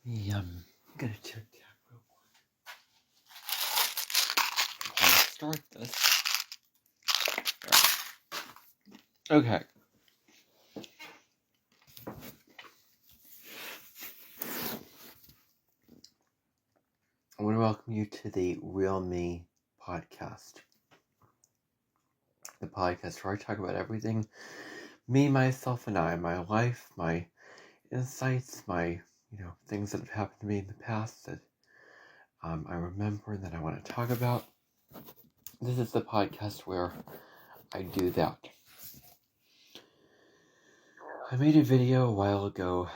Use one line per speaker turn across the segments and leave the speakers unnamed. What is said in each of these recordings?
I'm gonna check that real quick. I'll start this. Okay. I want to welcome you to the Real Me podcast. The podcast where I talk about everything me, myself, and I, my life, my insights, my things that have happened to me in the past that I remember and that I want to talk about. This is the podcast where I do that. I made a video a while ago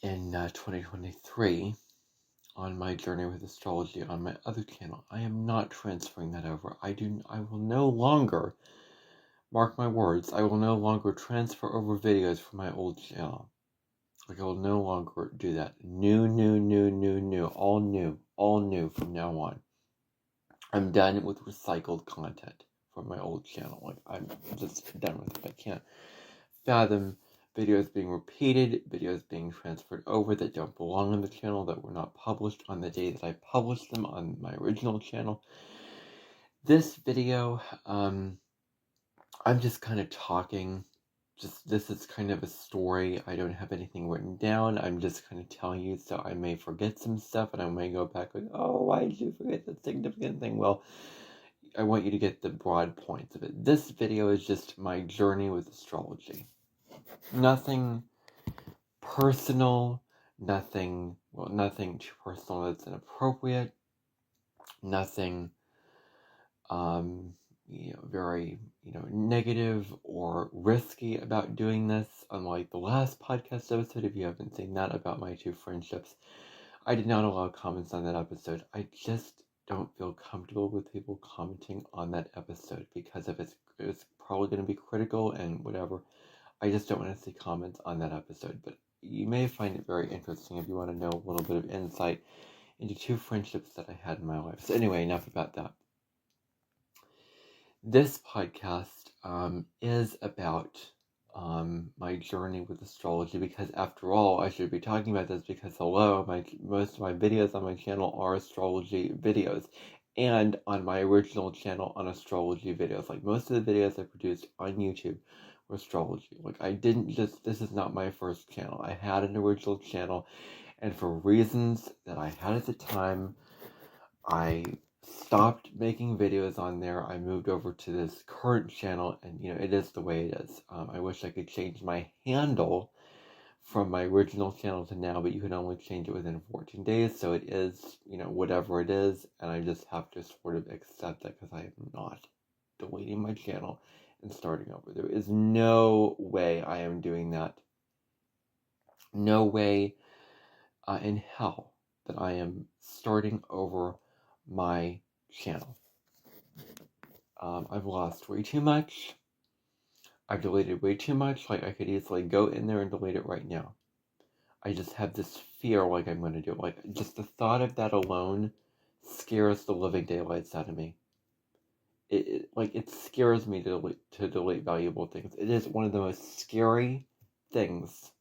in 2023 on my journey with astrology on my other channel. I am not transferring that over. I will no longer, mark my words, I will no longer transfer over videos from my old channel. Like, I will no longer do that. New, all new from now on. I'm done with recycled content from my old channel. Like, I'm just done with it. I can't fathom videos being repeated, videos being transferred over that don't belong on the channel, that were not published on the day that I published them on my original channel. This video, I'm just kind of talking. This is kind of a story. I don't have anything written down. I'm just kind of telling you, so I may forget some stuff, and I may go back like, oh, why did you forget the significant thing? Well, I want you to get the broad points of it. This video is just my journey with astrology. Nothing personal, nothing too personal that's inappropriate, nothing very negative or risky about doing this. Unlike the last podcast episode, if you haven't seen that, about my two friendships, I did not allow comments on that episode. I just don't feel comfortable with people commenting on that episode because if it's probably going to be critical and whatever. I just don't want to see comments on that episode, but you may find it very interesting if you want to know a little bit of insight into two friendships that I had in my life. So anyway, enough about that. This podcast is about my journey with astrology, because after all, I should be talking about this because most of my videos on my channel are astrology videos, and on my original channel on astrology videos. Like, most of the videos I produced on YouTube were astrology. Like, this is not my first channel. I had an original channel, and for reasons that I had at the time, I stopped making videos on there. I moved over to this current channel, and it is the way it is. I wish I could change my handle from my original channel to now, but you can only change it within 14 days, so it is, whatever it is, and I just have to sort of accept that because I am not deleting my channel and starting over. There is no way I am doing that. No way in hell that I am starting over my channel. I've lost way too much. I've deleted way too much. Like, I could easily go in there and delete it right now. I just have this fear like I'm going to do it. Like, just the thought of that alone scares the living daylights out of me. It scares me to delete valuable things. It is one of the most scary things,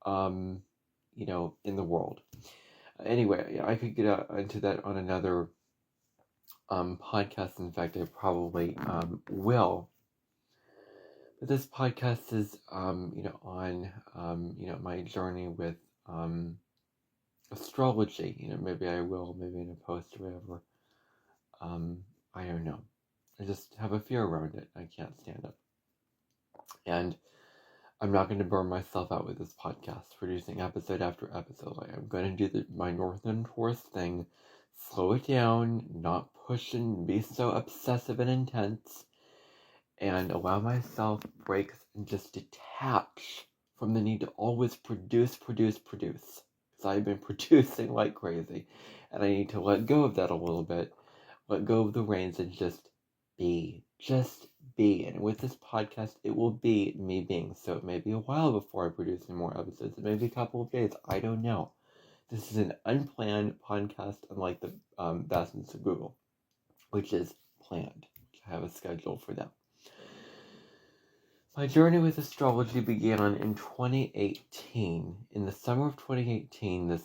in the world. Anyway, I could get into that on another podcast. In fact, I probably will. But this podcast is, on, my journey with astrology. Maybe I will, maybe in a post or whatever. I don't know. I just have a fear around it. I can't stand it. And I'm not going to burn myself out with this podcast, producing episode after episode. Like, I'm going to do my Northern Tourist thing, slow it down, not push and be so obsessive and intense, and allow myself breaks and just detach from the need to always produce. Because I've been producing like crazy, and I need to let go of that a little bit, let go of the reins and just be. And with this podcast, it will be me being. So it may be a while before I produce any more episodes. It may be a couple of days. I don't know. This is an unplanned podcast, unlike the Vastness of Google, which is planned. I have a schedule for that. My journey with astrology began in 2018. In the summer of 2018, the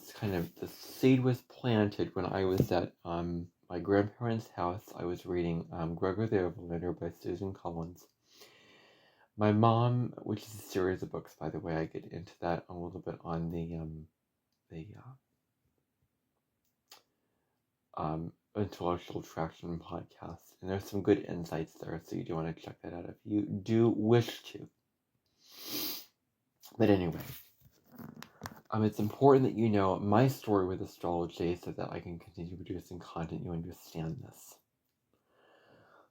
seed was planted when I was at my grandparents' house. I was reading Gregor the Overlander by Susan Collins. My mom, which is a series of books, by the way, I get into that a little bit on the Intellectual Attraction podcast, and there's some good insights there, so you do want to check that out if you do wish to. But anyway, it's important that you know my story with astrology so that I can continue producing content you understand this.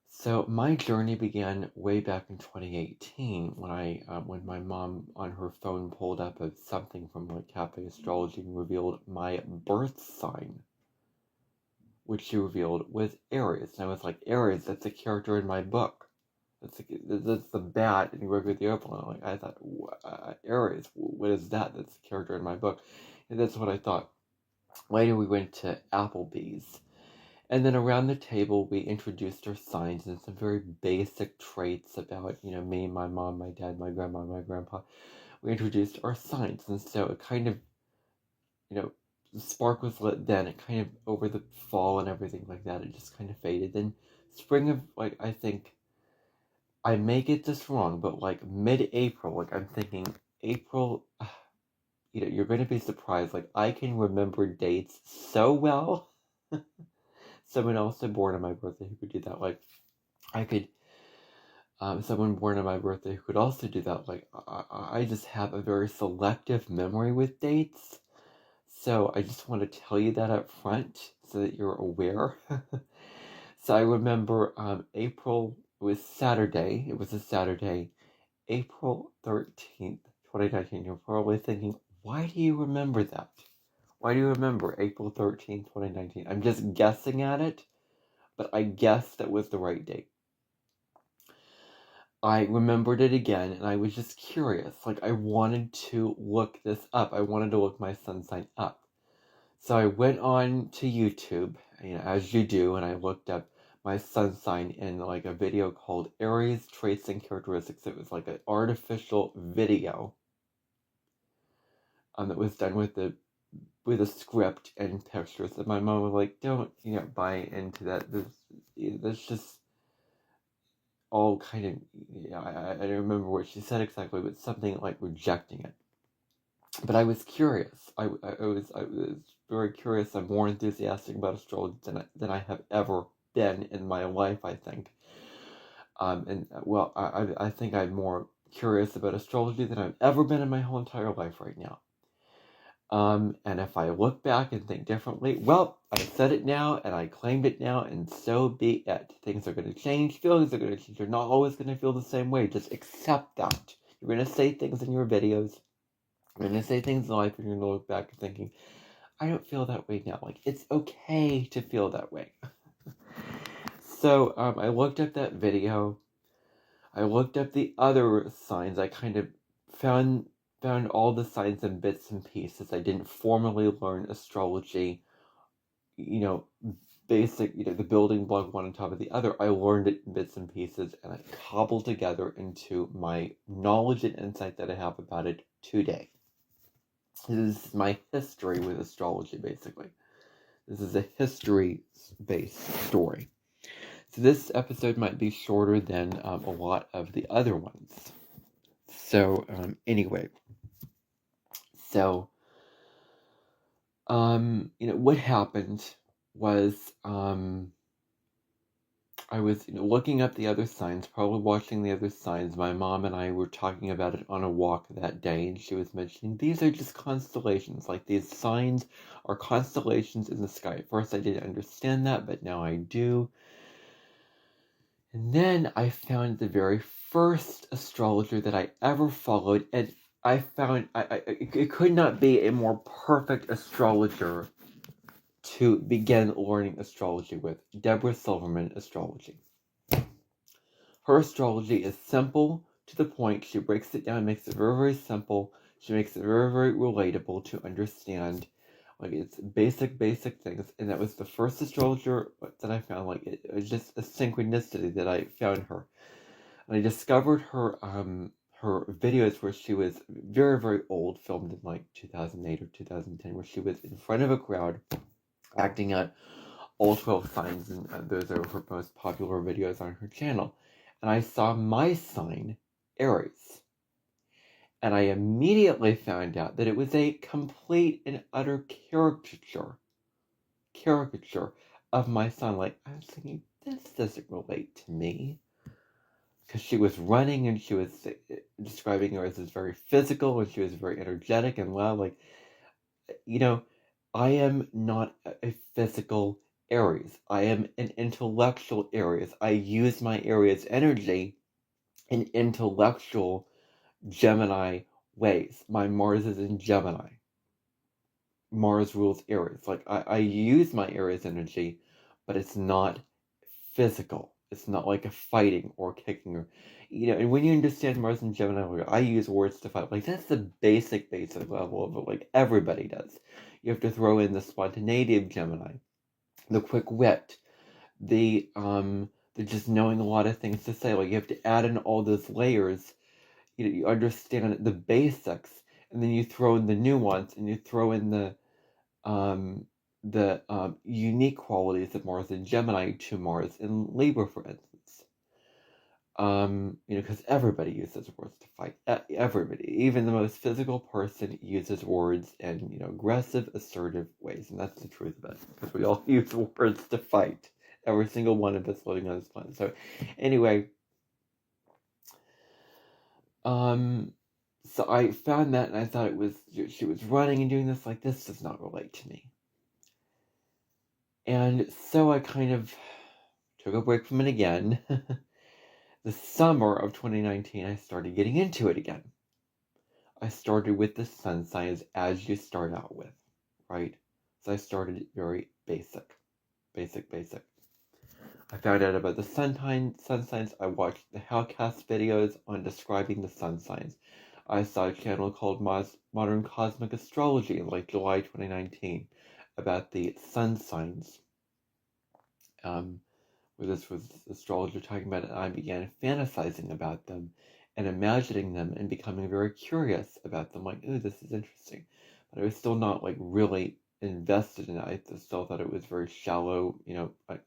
So my journey began way back in 2018 when my mom on her phone pulled up something from like Cafe Astrology and revealed my birth sign, which she revealed was Aries. And I was like, Aries, that's a character in my book. That's the bat in Gregor the Overlander. Like, I thought, Aries, what is that? That's a character in my book. And that's what I thought. Later we went to Applebee's. And then around the table, we introduced our signs and some very basic traits about, me, my mom, my dad, my grandma, my grandpa. We introduced our signs. And so it kind of, the spark was lit then. It kind of, over the fall and everything like that, it just kind of faded. Then spring of, I think, I may get this wrong, but mid-April, I'm thinking April, you're going to be surprised. I can remember dates so well. Someone else born on my birthday who could do that. I could, someone born on my birthday who could also do that. I just have a very selective memory with dates. So I just want to tell you that up front so that you're aware. So I remember April, it was Saturday. It was a Saturday, April 13th, 2019. You're probably thinking, why do you remember that? Why do you remember April 13th, 2019? I'm just guessing at it, but I guessed that was the right date. I remembered it again, and I was just curious. I wanted to look this up. I wanted to look my sun sign up. So I went on to YouTube, as you do, and I looked up my sun sign in a video called Aries Traits and Characteristics. It was an artificial video that was done with a script and pictures. And my mom was like, don't buy into that. That's just all kind of, I don't remember what she said exactly, but something rejecting it. But I was curious. I was very curious. I'm more enthusiastic about astrology than I have ever been in my life, I think. I think I'm more curious about astrology than I've ever been in my whole entire life right now. And if I look back and think differently, well, I said it now, and I claimed it now, and so be it. Things are going to change, feelings are going to change. You're not always going to feel the same way. Just accept that. You're going to say things in your videos. You're going to say things in life, and you're going to look back and thinking, I don't feel that way now. It's okay to feel that way. So, I looked up that video. I looked up the other signs. I kind of found all the signs in bits and pieces. I didn't formally learn astrology, basic, the building block one on top of the other. I learned it in bits and pieces, and I cobbled together into my knowledge and insight that I have about it today. This is my history with astrology, basically. This is a history-based story. So this episode might be shorter than a lot of the other ones. So, anyway. So, what happened was, I was looking up the other signs, probably watching the other signs. My mom and I were talking about it on a walk that day, and she was mentioning, these are just constellations. These signs are constellations in the sky. At first I didn't understand that, but now I do. And then I found the very first astrologer that I ever followed, and I found it could not be a more perfect astrologer to begin learning astrology with. Deborah Silverman Astrology. Her astrology is simple, to the point. She breaks it down, makes it very, very simple. She makes it very, very relatable to understand. It's basic things. And that was the first astrologer that I found. It was just a synchronicity that I found her. And I discovered her videos where she was very, very old, filmed in like 2008 or 2010, where she was in front of a crowd acting out all 12 signs, and those are her most popular videos on her channel. And I saw my sign, Aries. And I immediately found out that it was a complete and utter caricature of my son. Like, I was thinking, this doesn't relate to me. Because she was running and she was describing her as very physical and she was very energetic and loud. Like, you know, I am not a physical Aries. I am an intellectual Aries. I use my Aries energy in intellectual Gemini ways. My Mars is in Gemini. Mars rules Aries. Like, I use my Aries energy, but it's not physical. It's not like a fighting or kicking or, and when you understand Mars and Gemini, I use words to fight. Like, that's the basic level of it. Like, everybody does. You have to throw in the spontaneity of Gemini, the quick wit, the just knowing a lot of things to say. Like, you have to add in all those layers. You understand the basics, and then you throw in the nuance, and you throw in um, the unique qualities of Mars and Gemini to Mars in Libra, for instance. Because everybody uses words to fight. Everybody, even the most physical person, uses words in aggressive, assertive ways, and that's the truth of it. Because we all use words to fight. Every single one of us living on this planet. So, anyway, so I found that, and I thought she was running and doing this. Like, this does not relate to me. And so I kind of took a break from it again. The summer of 2019, I started getting into it again. I started with the sun signs as you start out with, right? So I started very basic. I found out about the sun signs. I watched the Hellcast videos on describing the sun signs. I saw a channel called Modern Cosmic Astrology in like July 2019 about the sun signs. Where this was astrologer talking about it, and I began fantasizing about them and imagining them and becoming very curious about them. Like, ooh, this is interesting. But I was still not like really invested in it. I still thought it was very shallow,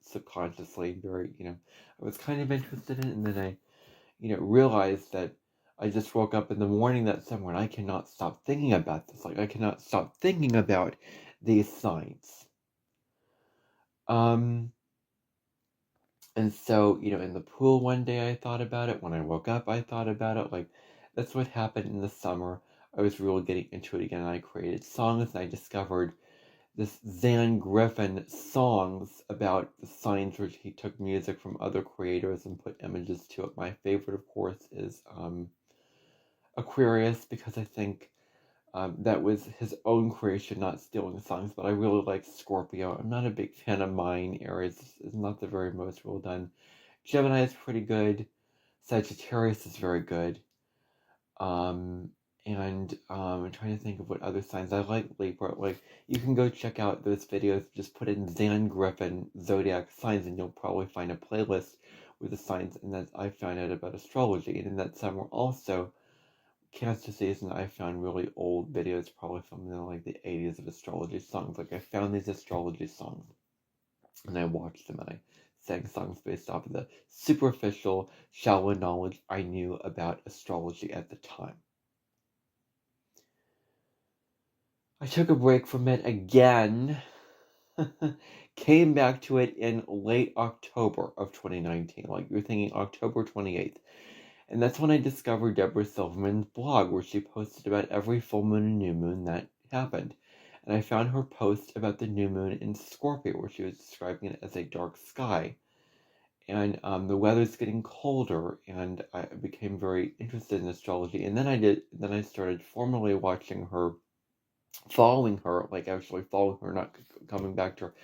subconsciously very, I was kind of interested in it, and then I, realized that I just woke up in the morning that summer and I cannot stop thinking about this. Like, I cannot stop thinking about these signs. And so, in the pool one day I thought about it. When I woke up, I thought about it. Like, that's what happened in the summer. I was really getting into it again. I created songs, and I discovered this Zan Griffin songs about the signs, where he took music from other creators and put images to it. My favorite, of course, is Aquarius, because I think that was his own creation, not stealing songs. But I really like Scorpio. I'm not a big fan of mine. Aries is not the very most well done. Gemini is pretty good. Sagittarius is very good. I'm trying to think of what other signs I like. Libra. Like, you can go check out those videos. Just put in Zan Griffin zodiac signs, and you'll probably find a playlist with the signs. And that I found out about astrology. And in that summer also, Cancer season, I found really old videos, probably from like the 80s, of astrology songs. Like, I found these astrology songs, and I watched them, and I sang songs based off of the superficial, shallow knowledge I knew about astrology at the time. I took a break from it again, came back to it in late October of 2019, like you're thinking October 28th. And that's when I discovered Deborah Silverman's blog, where she posted about every full moon and new moon that happened. And I found her post about the new moon in Scorpio, where she was describing it as a dark sky. And the weather's getting colder, and I became very interested in astrology. And then I started formally watching her, following her, like actually following her, not coming back to her,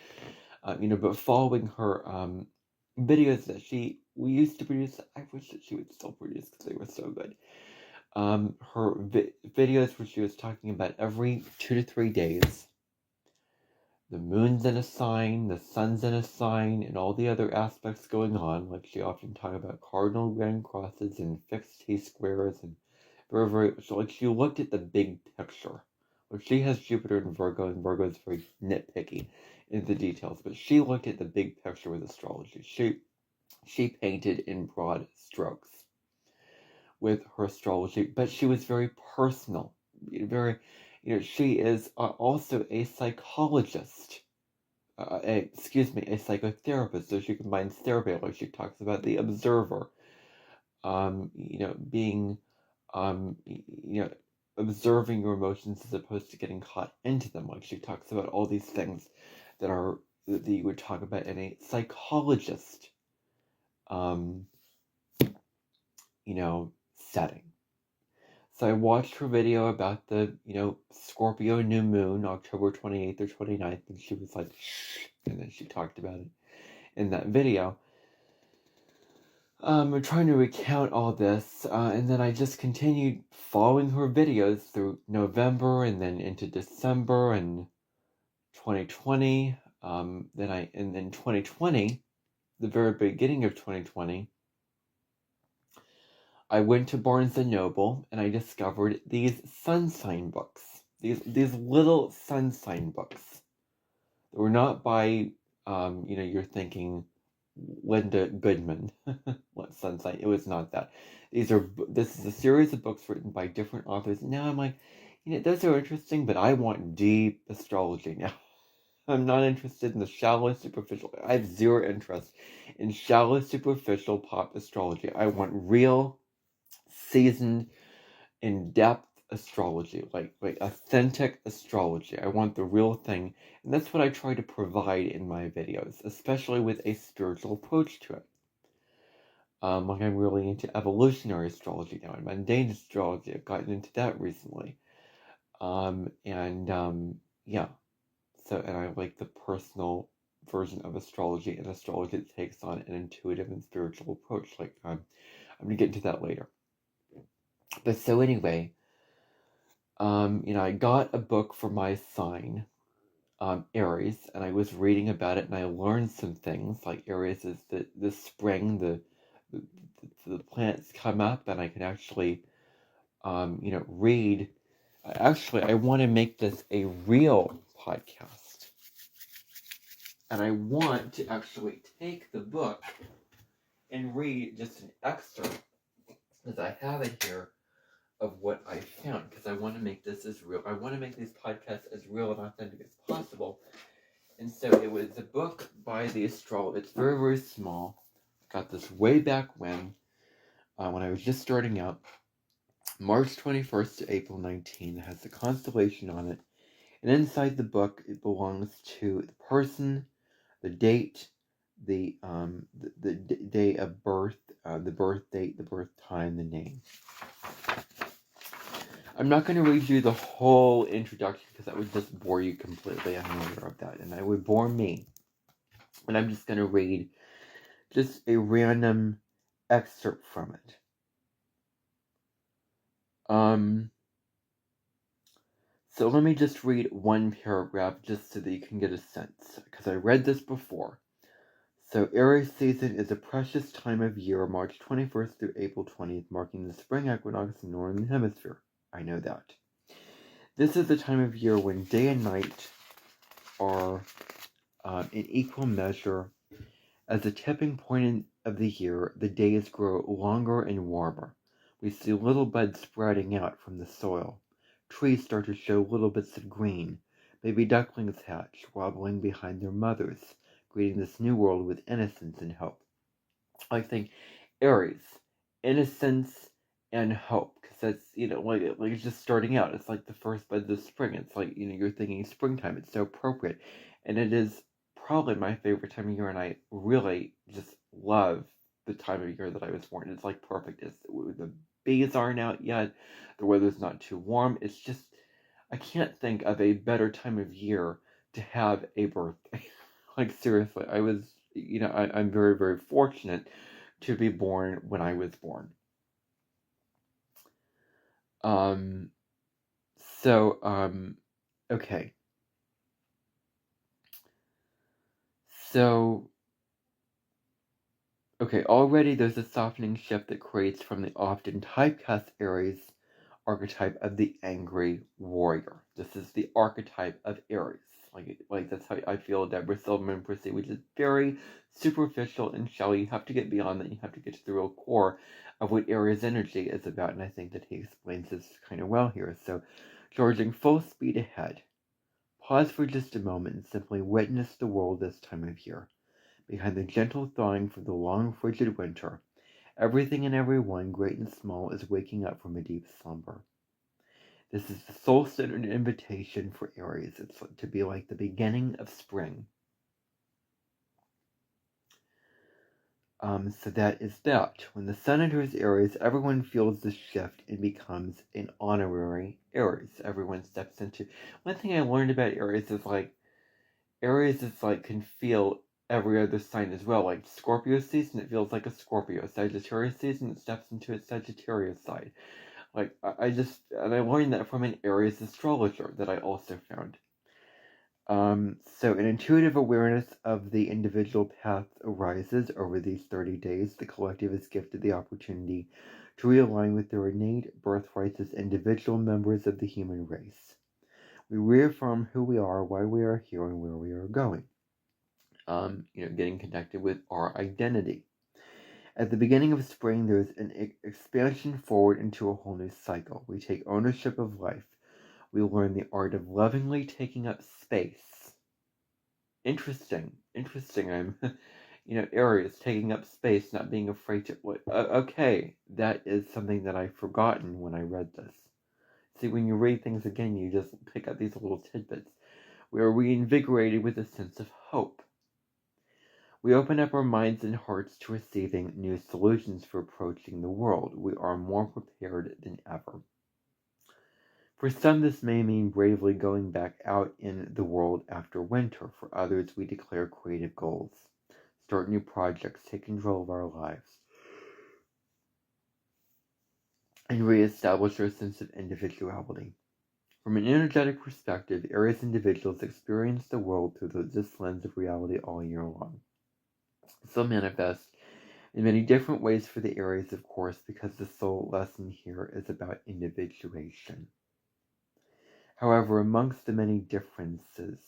but following her videos that we used to produce. I wish that she would still produce, because they were so good. Her videos where she was talking about every 2 to 3 days the moon's in a sign, the sun's in a sign, and all the other aspects going on. Like she often talked about cardinal grand crosses and fixed T-squares, and so like she looked at the big picture. Like she has Jupiter in Virgo, and Virgo is very nitpicky in the details, but she looked at the big picture with astrology. She painted in broad strokes with her astrology, but she was very personal, very, she is also a psychologist, a psychotherapist. So she combines therapy, like she talks about the observer, being, observing your emotions as opposed to getting caught into them. Like she talks about all these things that you would talk about in a psychologist, um, setting. So I watched her video about the, Scorpio new moon, October 28th or 29th, and she was like, shh, and then she talked about it in that video. I'm trying to recount all this, and then I just continued following her videos through November and then into December and 2020. Then 2020, the very beginning of 2020, I went to Barnes & Noble and I discovered these sun sign books. These little sun sign books. They were not by, you're thinking Linda Goodman. What sun sign? It was not that. This is a series of books written by different authors. Now I'm like, those are interesting, but I want deep astrology now. I'm not interested in the shallow, superficial. I have zero interest in shallow, superficial pop astrology. I want real, seasoned, in-depth astrology, like authentic astrology. I want the real thing, and that's what I try to provide in my videos, especially with a spiritual approach to it. Like I'm really into evolutionary astrology now, and mundane astrology. I've gotten into that recently. Yeah. So, and I like the personal version of astrology, and astrology that takes on an intuitive and spiritual approach. Like, I'm gonna get into that later. But so anyway, I got a book for my sign, Aries, and I was reading about it, and I learned some things. Like Aries is the spring, the planets come up, and I can actually, read. Actually, I want to make this a real podcast, and I want to actually take the book and read just an excerpt, because I have it here, of what I found, because I want to make this as real. I want to make these podcasts as real and authentic as possible. And so it was a book by the astrologer. It's very, very small. I got this way back when I was just starting out. March 21st to April 19. It has the constellation on it. And inside the book, it belongs to the person, the date, the day of birth, the birth date, the birth time, the name. I'm not going to read you the whole introduction because that would just bore you completely. I'm aware of that, and that would bore me. And I'm just going to read just a random excerpt from it. So let me just read one paragraph just so that you can get a sense, because I read this before. So Aries season is a precious time of year, March 21st through April 20th, marking the spring equinox in the Northern Hemisphere. I know that. This is the time of year when day and night are in equal measure. As the tipping point of the year, the days grow longer and warmer. We see little buds sprouting out from the soil. Trees start to show little bits of green. Baby ducklings hatch, wobbling behind their mothers, greeting this new world with innocence and hope. I think Aries, innocence and hope, because that's, like it's just starting out. It's like the first buds of spring. It's like, you're thinking springtime. It's so appropriate. And it is probably my favorite time of year, and I really just love the time of year that I was born. It's like perfect. The bees aren't out yet. The weather's not too warm. It's just, I can't think of a better time of year to have a birthday. Like, seriously, I was, I'm very, very fortunate to be born when I was born. Okay. So, okay, already there's a softening shift that creates from the often typecast Aries archetype of the angry warrior. This is the archetype of Aries. Like that's how I feel Deborah Silverman perceived, which is very superficial and shallow. You have to get beyond that. You have to get to the real core of what Aries energy is about, and I think that he explains this kind of well here. So, charging full speed ahead. Pause for just a moment and simply witness the world this time of year. Behind the gentle thawing from the long frigid winter, everything and everyone, great and small, is waking up from a deep slumber. This is the soul-centered invitation for Aries. It's to be like the beginning of spring. So that is that. When the sun enters Aries, everyone feels the shift and becomes an honorary Aries. Everyone steps into. One thing I learned about Aries is can feel every other sign as well. Like Scorpio season, it feels like a Scorpio. Sagittarius season, it steps into its Sagittarius side. Like I learned that from an Aries astrologer that I also found. So an intuitive awareness of the individual path arises over these 30 days. The collective is gifted the opportunity to realign with their innate birthrights as individual members of the human race. We reaffirm who we are, why we are here, and where we are going. Getting connected with our identity. At the beginning of spring, there's an expansion forward into a whole new cycle. We take ownership of life. We learn the art of lovingly taking up space. Interesting. I'm, Aries, taking up space, not being afraid to, okay, that is something that I've forgotten when I read this. See, when you read things again, you just pick up these little tidbits. We are reinvigorated with a sense of hope. We open up our minds and hearts to receiving new solutions for approaching the world. We are more prepared than ever. For some, this may mean bravely going back out in the world after winter. For others, we declare creative goals, start new projects, take control of our lives, and reestablish our sense of individuality. From an energetic perspective, Aries individuals experience the world through this lens of reality all year long. This will manifest in many different ways for the Aries, of course, because the soul lesson here is about individuation. However, amongst the many differences,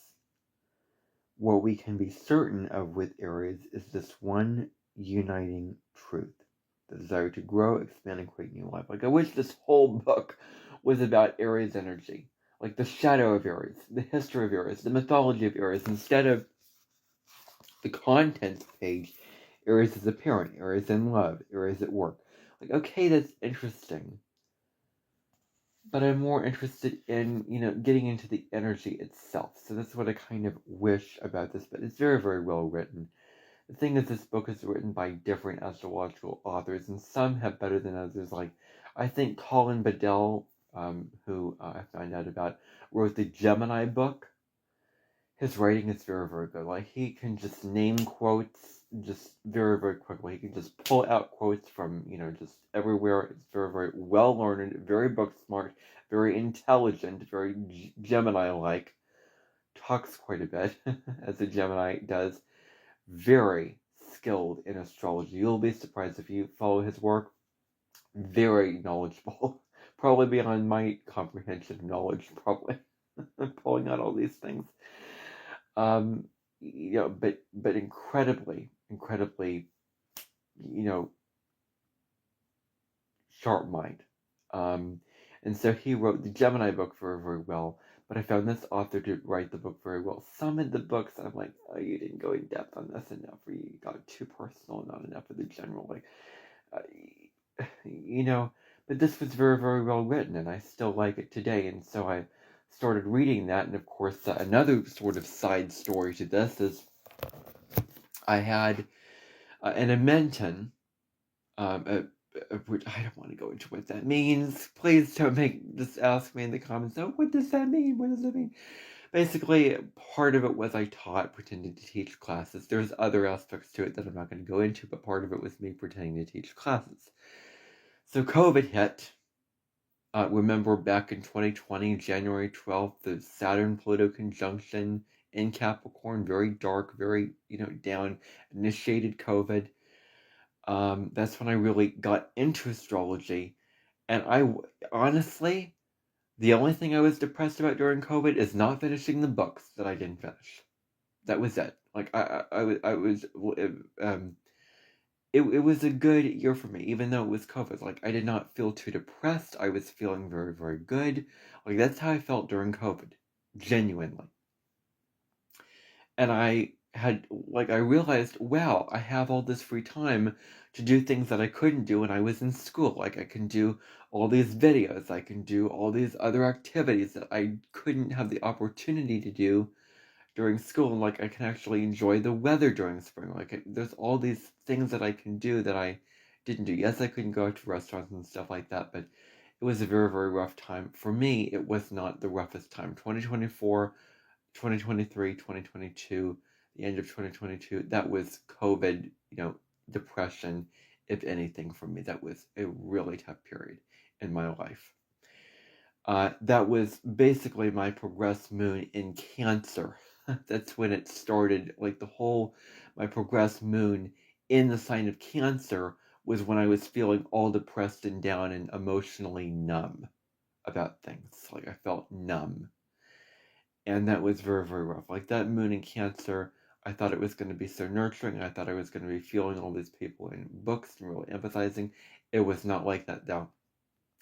what we can be certain of with Aries is this one uniting truth: the desire to grow, expand, and create new life. Like, I wish this whole book was about Aries energy, like the shadow of Aries, the history of Aries, the mythology of Aries, instead of the contents page. Aries is a parent, Aries in love, Aries at work. Like, okay, that's interesting. But I'm more interested in, getting into the energy itself. So that's what I kind of wish about this. But it's very, very well written. The thing is, this book is written by different astrological authors, and some have better than others. Like, I think Colin Bedell, who I found out about, wrote the Gemini book. His writing is very, very good. Like, he can just name quotes just very, very quickly. He can just pull out quotes from, just everywhere. It's very, very well learned, very book smart, very intelligent, very Gemini-like. Talks quite a bit, as a Gemini does. Very skilled in astrology. You'll be surprised if you follow his work. Very knowledgeable. Probably beyond my comprehension of knowledge, probably. Pulling out all these things. But incredibly, sharp mind. And so he wrote the Gemini book very, very well. But I found this author to write the book very well. Some of the books, I'm like, oh, you didn't go in depth on this enough, or you got too personal, not enough of the general. But this was very, very well written, and I still like it today. And so I started reading that. And of course, another sort of side story to this is I had an Amenton, which I don't want to go into what that means. Please don't just ask me in the comments, oh, what does that mean? What does it mean? Basically, part of it was I pretended to teach classes. There's other aspects to it that I'm not going to go into, but part of it was me pretending to teach classes. So COVID hit. Remember back in 2020, January 12th, the Saturn-Pluto conjunction in Capricorn, very dark, very, down, initiated COVID. That's when I really got into astrology. And honestly, the only thing I was depressed about during COVID is not finishing the books that I didn't finish. That was it. Like it was a good year for me, even though it was COVID. Like, I did not feel too depressed. I was feeling very, very good. Like, that's how I felt during COVID, genuinely. And I realized, wow, I have all this free time to do things that I couldn't do when I was in school. Like, I can do all these videos, I can do all these other activities that I couldn't have the opportunity to do during school. And like, I can actually enjoy the weather during spring. Like, there's all these things that I can do that I didn't do. Yes, I couldn't go out to restaurants and stuff like that, but it was a very, very rough time. For me, it was not the roughest time. 2024, 2023, 2022, the end of 2022, that was COVID, depression, if anything, for me. That was a really tough period in my life. That was basically my progressed moon in Cancer. That's when it started. Like, my progressed moon in the sign of Cancer was when I was feeling all depressed and down and emotionally numb about things. Like, I felt numb. And that was very, very rough. Like, that moon in Cancer, I thought it was going to be so nurturing. I thought I was going to be feeling all these people in books and really empathizing. It was not like that, though.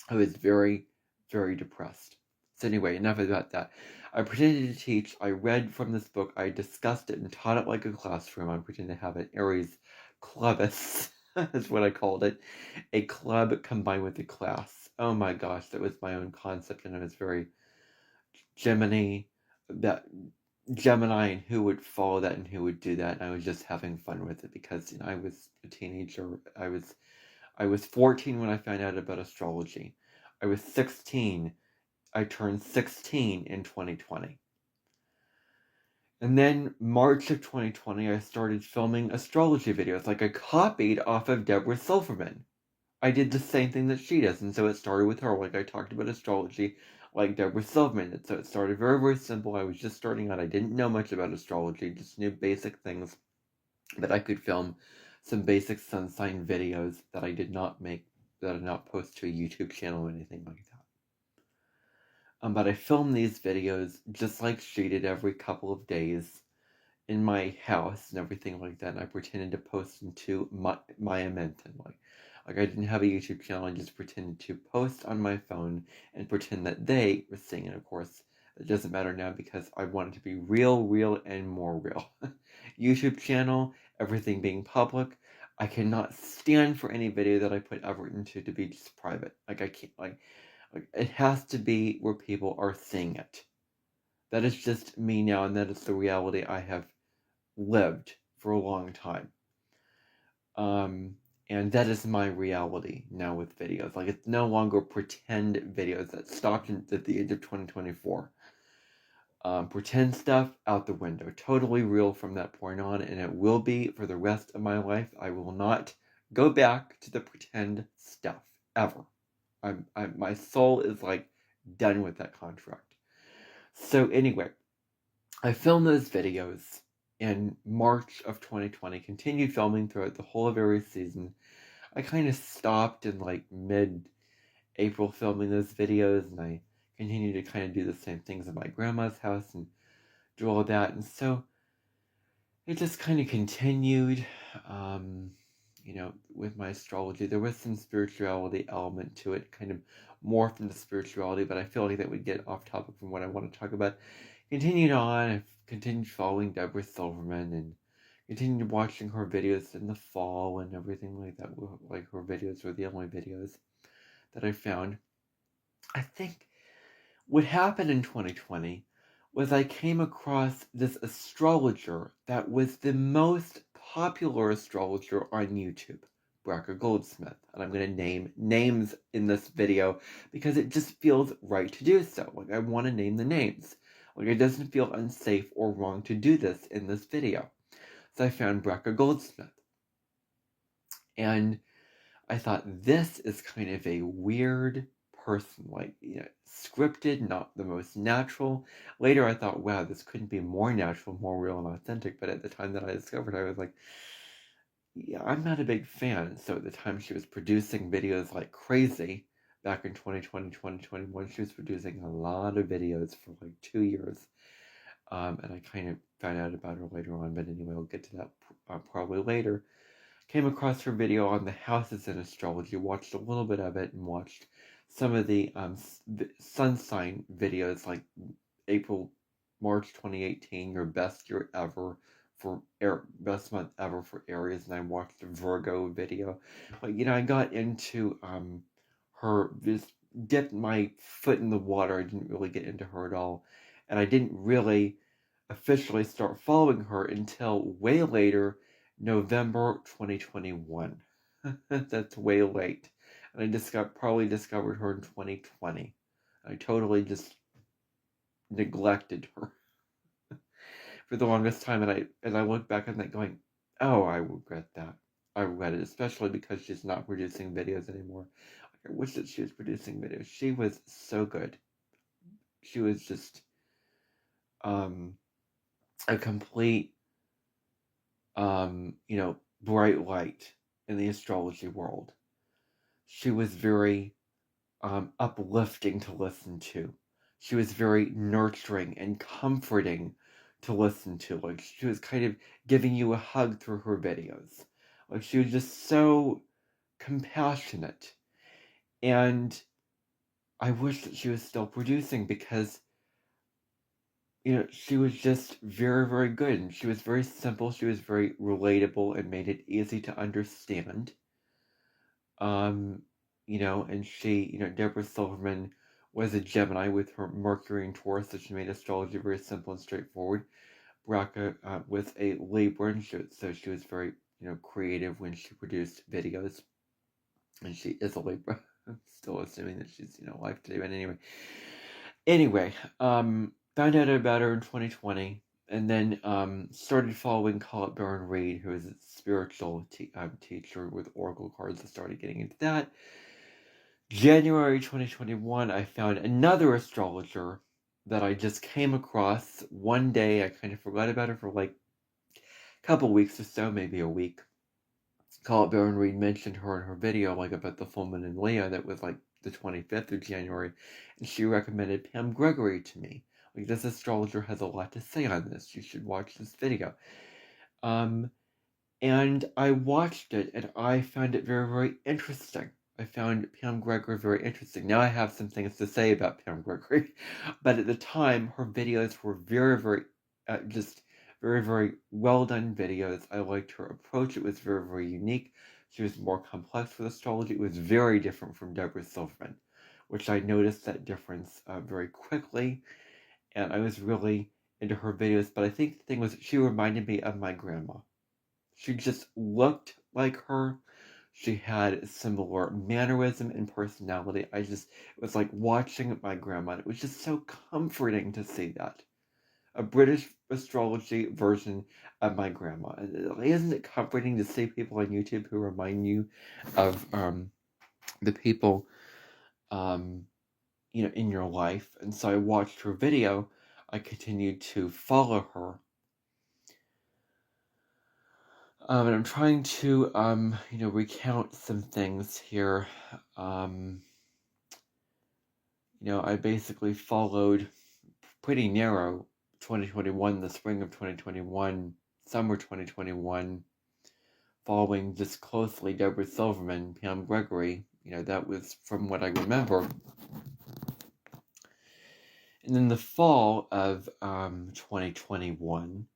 I was very, very depressed. So anyway, enough about that. I pretended to teach. I read from this book. I discussed it and taught it like a classroom. I pretended to have an Aries clubus. That's what I called it. A club combined with a class. Oh my gosh, that was my own concept, and I was very Gemini, and who would follow that and who would do that. And I was just having fun with it because I was a teenager. I was 14 when I found out about astrology. I was 16. I turned 16 in 2020. And then March of 2020, I started filming astrology videos. Like, I copied off of Deborah Silverman. I did the same thing that she does, and so it started with her. Like, I talked about astrology like Deborah Silverman. And so it started very, very simple. I was just starting out. I didn't know much about astrology, just knew basic things that I could film some basic sun sign videos that I did not post to a YouTube channel or anything like that. But I filmed these videos just like she did every couple of days in my house and everything like that. And I pretended to post them to Maya Menton. Like I didn't have a YouTube channel. I just pretended to post on my phone and pretend that they were seeing it. Of course, it doesn't matter now because I wanted to be real, and more real. YouTube channel, everything being public. I cannot stand for any video that I put effort into to be just private. Like, I can't, like it has to be where people are seeing it. That is just me now, and that is the reality I have lived for a long time. And that is my reality now with videos. Like, it's no longer pretend videos. That stopped at the age of 2024. Pretend stuff out the window. Totally real from that point on, and it will be for the rest of my life. I will not go back to the pretend stuff ever. My soul is like done with that contract. So anyway, I filmed those videos in March of 2020, continued filming throughout the whole of Aries season. I kind of stopped in like mid-April filming those videos, and I continued to kind of do the same things at my grandma's house and do all that. And so it just kind of continued, with my astrology. There was some spirituality element to it, kind of morphed into spirituality, but I feel like that would get off topic from what I want to talk about. Continued on, I've continued following Deborah Silverman and continued watching her videos in the fall and everything like that. Like, her videos were the only videos that I found. I think what happened in 2020 was I came across this astrologer that was the most popular astrologer on YouTube, Bracker Goldsmith. And I'm going to name names in this video because it just feels right to do so. Like, I want to name the names. Like, it doesn't feel unsafe or wrong to do this in this video. So I found Bracker Goldsmith. And I thought, this is kind of a weird person, like, scripted, not the most natural. Later I thought, wow, this couldn't be more natural, more real and authentic, but at the time that I discovered, I was like, yeah, I'm not a big fan. So at the time she was producing videos like crazy, back in 2020, 2021, she was producing a lot of videos for like 2 years. And I kind of found out about her later on, but anyway, we'll get to that probably later. Came across her video on the houses in astrology, watched a little bit of it, and watched some of the sun sign videos, like March 2018, your best year ever for best month ever for Aries, and I watched a Virgo video. But I got into her, just dipped my foot in the water. I didn't really get into her at all, and I didn't really officially start following her until way later, November 2021. That's way late. And I probably discovered her in 2020. I totally just neglected her for the longest time, and as I look back on that going, oh, I regret that. I regret it, especially because she's not producing videos anymore. I wish that she was producing videos. She was so good. She was just a complete bright light in the astrology world. She was very uplifting to listen to. She was very nurturing and comforting to listen to. Like, she was kind of giving you a hug through her videos. Like, she was just so compassionate. And I wish that she was still producing, because she was just very, very good. And she was very simple. She was very relatable and made it easy to understand. And she, Deborah Silverman was a Gemini with her Mercury in Taurus, so she made astrology very simple and straightforward. Braca was a Libra, and so she was very, creative when she produced videos. And she is a Libra. I'm still assuming that she's, alive today, but anyway, found out about her in 2020, and then started following Colette Baron Reid, who is a spiritual teacher with oracle cards. I started getting into that. January 2021, I found another astrologer that I just came across one day. I kind of forgot about her for like a couple weeks or so, maybe a week. Colette Baron Reid mentioned her in her video, like about the full moon in Leo, that was like the 25th of January, and she recommended Pam Gregory to me. Like, this astrologer has a lot to say on this. You should watch this video. And I watched it, and I found it very, very interesting. I found Pam Gregory very interesting. Now I have some things to say about Pam Gregory, but at the time, her videos were very, very, just very, very well done videos. I liked her approach. It was very, very unique. She was more complex with astrology. It was very different from Deborah Silverman, which I noticed that difference very quickly, and I was really into her videos. But I think the thing was, she reminded me of my grandma. She just looked like her. She had a similar mannerism and personality. It was like watching my grandma. It was just so comforting to see that. A British astrology version of my grandma. Isn't it comforting to see people on YouTube who remind you of the people in your life? And so I watched her video. I continued to follow her. And I'm trying to, recount some things here. I basically followed pretty narrow 2021, the spring of 2021, summer 2021, following just closely Deborah Silverman, Pam Gregory. That was from what I remember. And then the fall of 2021,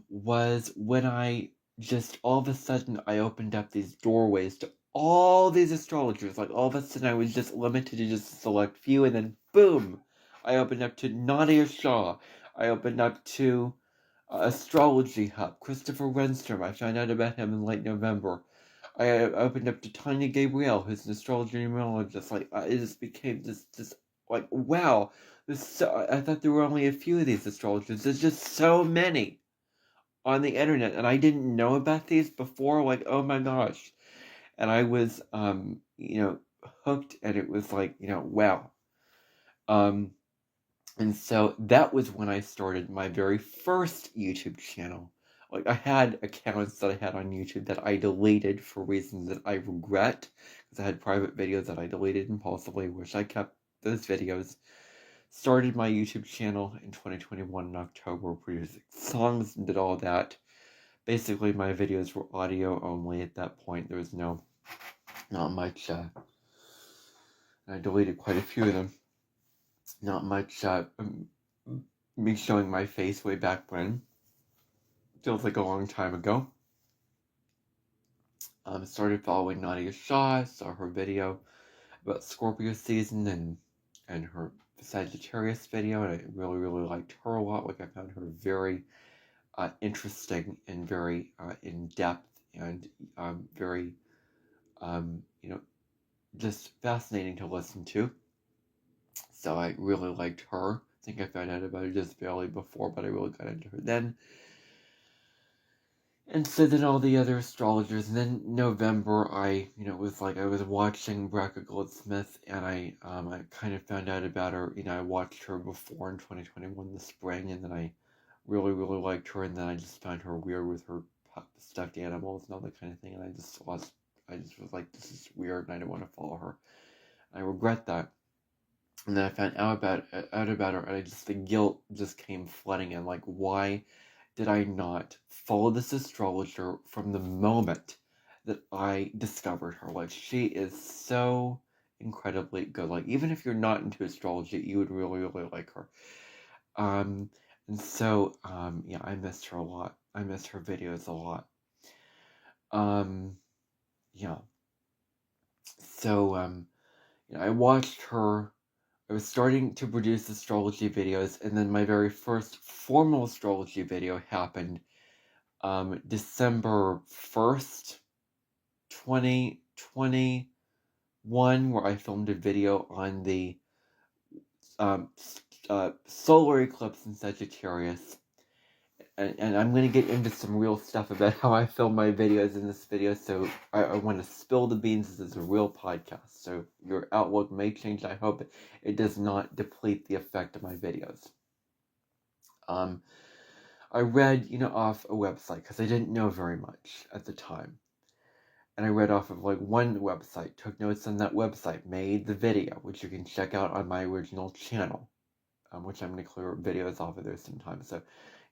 was when I just, all of a sudden, I opened up these doorways to all these astrologers. Like, all of a sudden, I was just limited to just a select few, and then, boom, I opened up to Nadia Shah. I opened up to Astrology Hub, Christopher Renstrom. I found out about him in late November. I opened up to Tanya Gabrielle, who's an astrologer numerologist. Like, it just became this like, wow. I thought there were only a few of these astrologers. There's just so many on the internet, and I didn't know about these before. Like, oh my gosh. And I was hooked, and it was like, wow. And so that was when I started my very first YouTube channel. Like, I had accounts that I had on YouTube that I deleted for reasons that I regret, because I had private videos that I deleted impulsively, which I kept those videos. Started my YouTube channel in 2021 in October, producing songs and did all that. Basically, my videos were audio only at that point. There was not much, I deleted quite a few of them. Not much me showing my face way back when. Feels like a long time ago. Started following Nadia Shah, saw her video about Scorpio season and her Sagittarius video, and I really, really liked her a lot. Like, I found her very interesting and very in-depth and very, just fascinating to listen to. So I really liked her. I think I found out about her just barely before, but I really got into her then. And so then all the other astrologers, and then November, I was watching Braca Goldsmith, and I kind of found out about her. I watched her before in 2021, the spring, and then I really, really liked her, and then I just found her weird with her stuffed animals and all that kind of thing, and I just was like, this is weird, and I didn't want to follow her. I regret that. And then I found out about her, and the guilt just came flooding in. Like, why did I not follow this astrologer from the moment that I discovered her? Like, she is so incredibly good. Like, even if you're not into astrology, you would really, really like her. And so, yeah, I missed her a lot. I missed her videos a lot. Yeah. So, I watched her. I was starting to produce astrology videos, and then my very first formal astrology video happened December 1st, 2021, where I filmed a video on the solar eclipse in Sagittarius. And I'm going to get into some real stuff about how I film my videos in this video, so I want to spill the beans. This is a real podcast, so your outlook may change. I hope it does not deplete the effect of my videos. I read, off a website, because I didn't know very much at the time. And I read off of one website, took notes on that website, made the video, which you can check out on my original channel, which I'm going to clear videos off of there sometime. So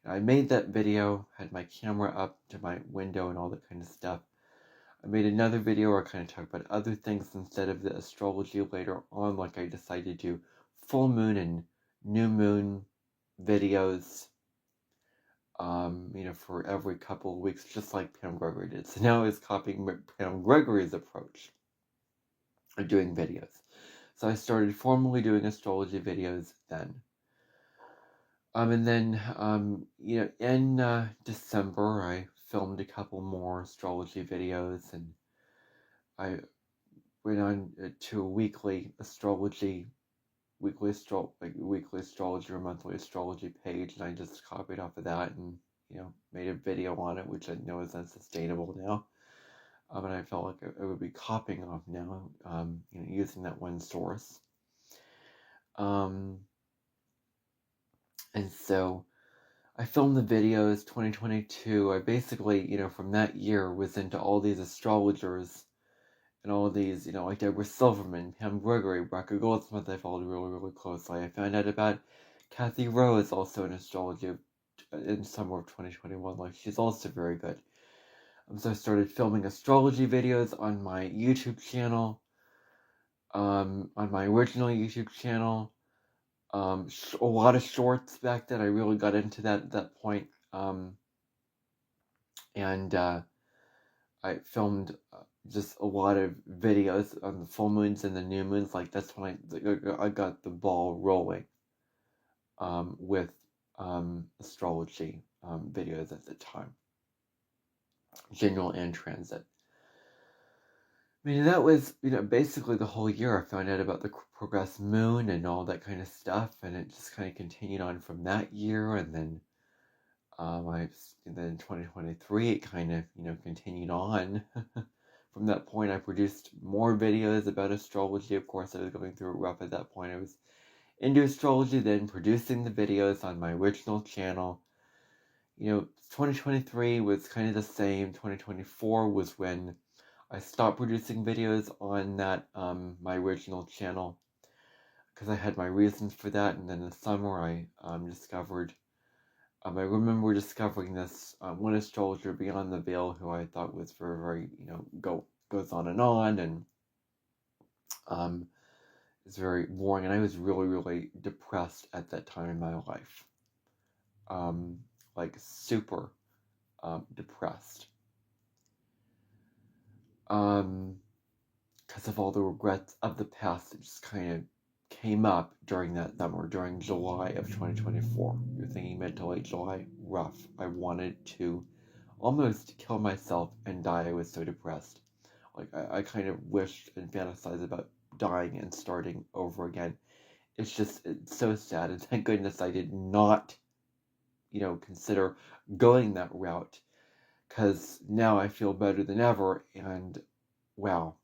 I made that video, had my camera up to my window and all that kind of stuff. I made another video where I kind of talked about other things instead of the astrology later on. Like, I decided to do full moon and new moon videos, for every couple of weeks, just like Pam Gregory did. So now I was copying Pam Gregory's approach of doing videos. So I started formally doing astrology videos then. And then, in December, I filmed a couple more astrology videos, and I went on to a weekly astrology or monthly astrology page, and I just copied off of that and, made a video on it, which I know is unsustainable now. And I felt like I would be copying off now, using that one source. And so I filmed the videos 2022. I basically, from that year was into all these astrologers and all these, like Deborah Silverman, Pam Gregory, Braca Goldsmith, I followed really, really closely. I found out about Kathy Rose, also in astrology, in summer of 2021. Like, she's also very good. So I started filming astrology videos on my YouTube channel, on my original YouTube channel. A lot of shorts back then. I really got into that at that point. And I filmed just a lot of videos on the full moons and the new moons. Like, that's when I got the ball rolling with astrology videos at the time, general and transit. I mean, that was, basically the whole year. I found out about the progressed moon and all that kind of stuff, and it just kind of continued on from that year. And then then in 2023, it kind of, continued on from that point, I produced more videos about astrology. Of course, I was going through it rough at that point. I was into astrology, then producing the videos on my original channel. 2023 was kind of the same. 2024 was when I stopped producing videos on that, my original channel, because I had my reasons for that. And then in the summer, I discovered, I remember discovering this one astrologer beyond the veil who I thought was very, very, goes on and is very boring. And I was really, really depressed at that time in my life. Like super depressed. Because of all the regrets of the past that just kind of came up during that summer, during July of 2024. You're thinking mid to late July, rough. I wanted to almost kill myself and die. I was so depressed. Like, I kind of wished and fantasized about dying and starting over again. It's so sad. And thank goodness I did not, consider going that route. Because now I feel better than ever. And wow.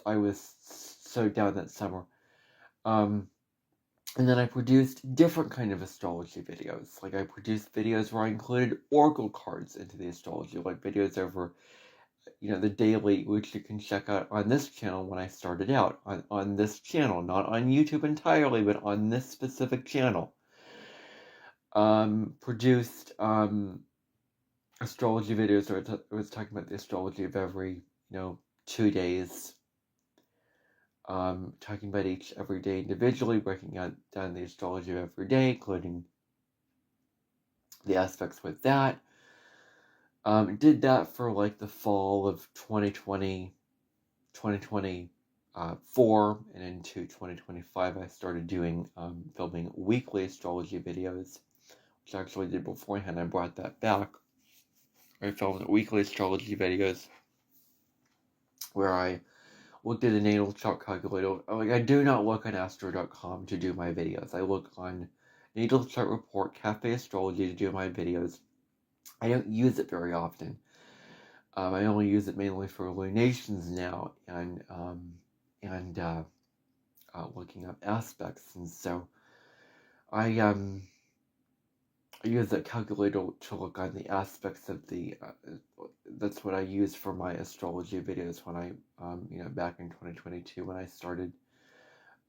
I was so down that summer. And then I produced different kind of astrology videos. Like, I produced videos where I included oracle cards into the astrology, like videos over, the daily, which you can check out on this channel when I started out, on this channel, not on YouTube entirely, but on this specific channel. Produced astrology videos where I was talking about the astrology of every, 2 days. Talking about every day individually, breaking down the astrology of every day, including the aspects with that. Did that for like the fall of 2024, and into 2025, I started doing, filming weekly astrology videos, which I actually did beforehand. I brought that back. I filmed weekly astrology videos where I looked at a natal chart calculator. Like, I do not look on astro.com to do my videos. I look on Natal Chart Report, Cafe Astrology to do my videos. I don't use it very often. I only use it mainly for lunations now, and looking up aspects. And so I use that calculator to look on the aspects of the, that's what I use for my astrology videos when I, back in 2022 when I started.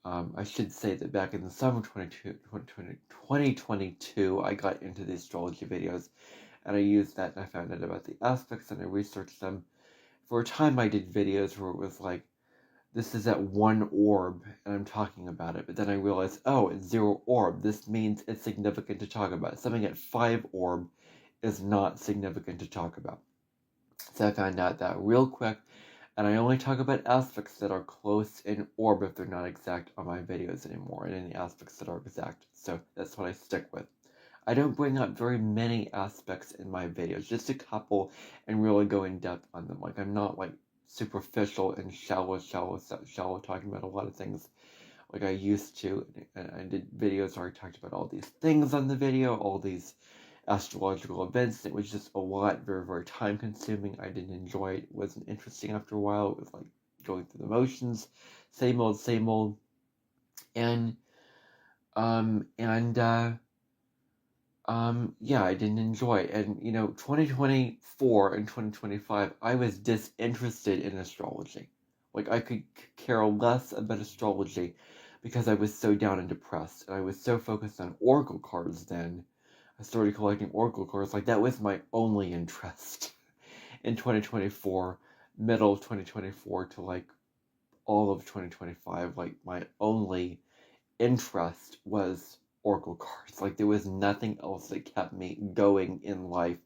I should say that back in the summer 2022, I got into the astrology videos, and I used that, and I found out about the aspects, and I researched them. For a time, I did videos where it was like, this is at 1 orb, and I'm talking about it. But then I realized, oh, it's 0 orb. This means it's significant to talk about. Something at 5 orb is not significant to talk about. So I found out that real quick, and I only talk about aspects that are close in orb if they're not exact on my videos anymore, and any aspects that are exact. So that's what I stick with. I don't bring up very many aspects in my videos, just a couple, and really go in depth on them. Like, I'm not like superficial and shallow talking about a lot of things like I used to. And I did videos where I talked about all these things on the video, all these astrological events. It was just a lot, very, very time consuming. I didn't enjoy it. It wasn't interesting after a while. It was like going through the motions, same old. And yeah, I didn't enjoy it. And 2024 and 2025, I was disinterested in astrology. Like, I could care less about astrology because I was so down and depressed, and I was so focused on oracle cards then. I started collecting oracle cards. Like, that was my only interest in 2024, middle of 2024 to like all of 2025. Like, my only interest was oracle cards. Like, there was nothing else that kept me going in life.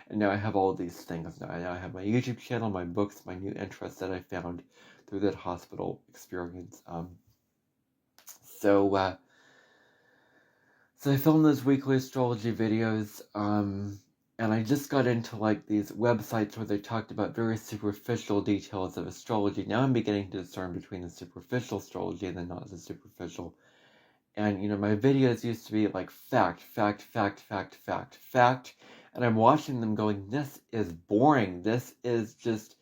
And now I have all these things. Now I have my YouTube channel, my books, my new interests that I found through that hospital experience. So I filmed those weekly astrology videos, and I just got into like these websites where they talked about very superficial details of astrology. Now I'm beginning to discern between the superficial astrology and the not so superficial. And, my videos used to be like fact, and I'm watching them going, this is boring. This is just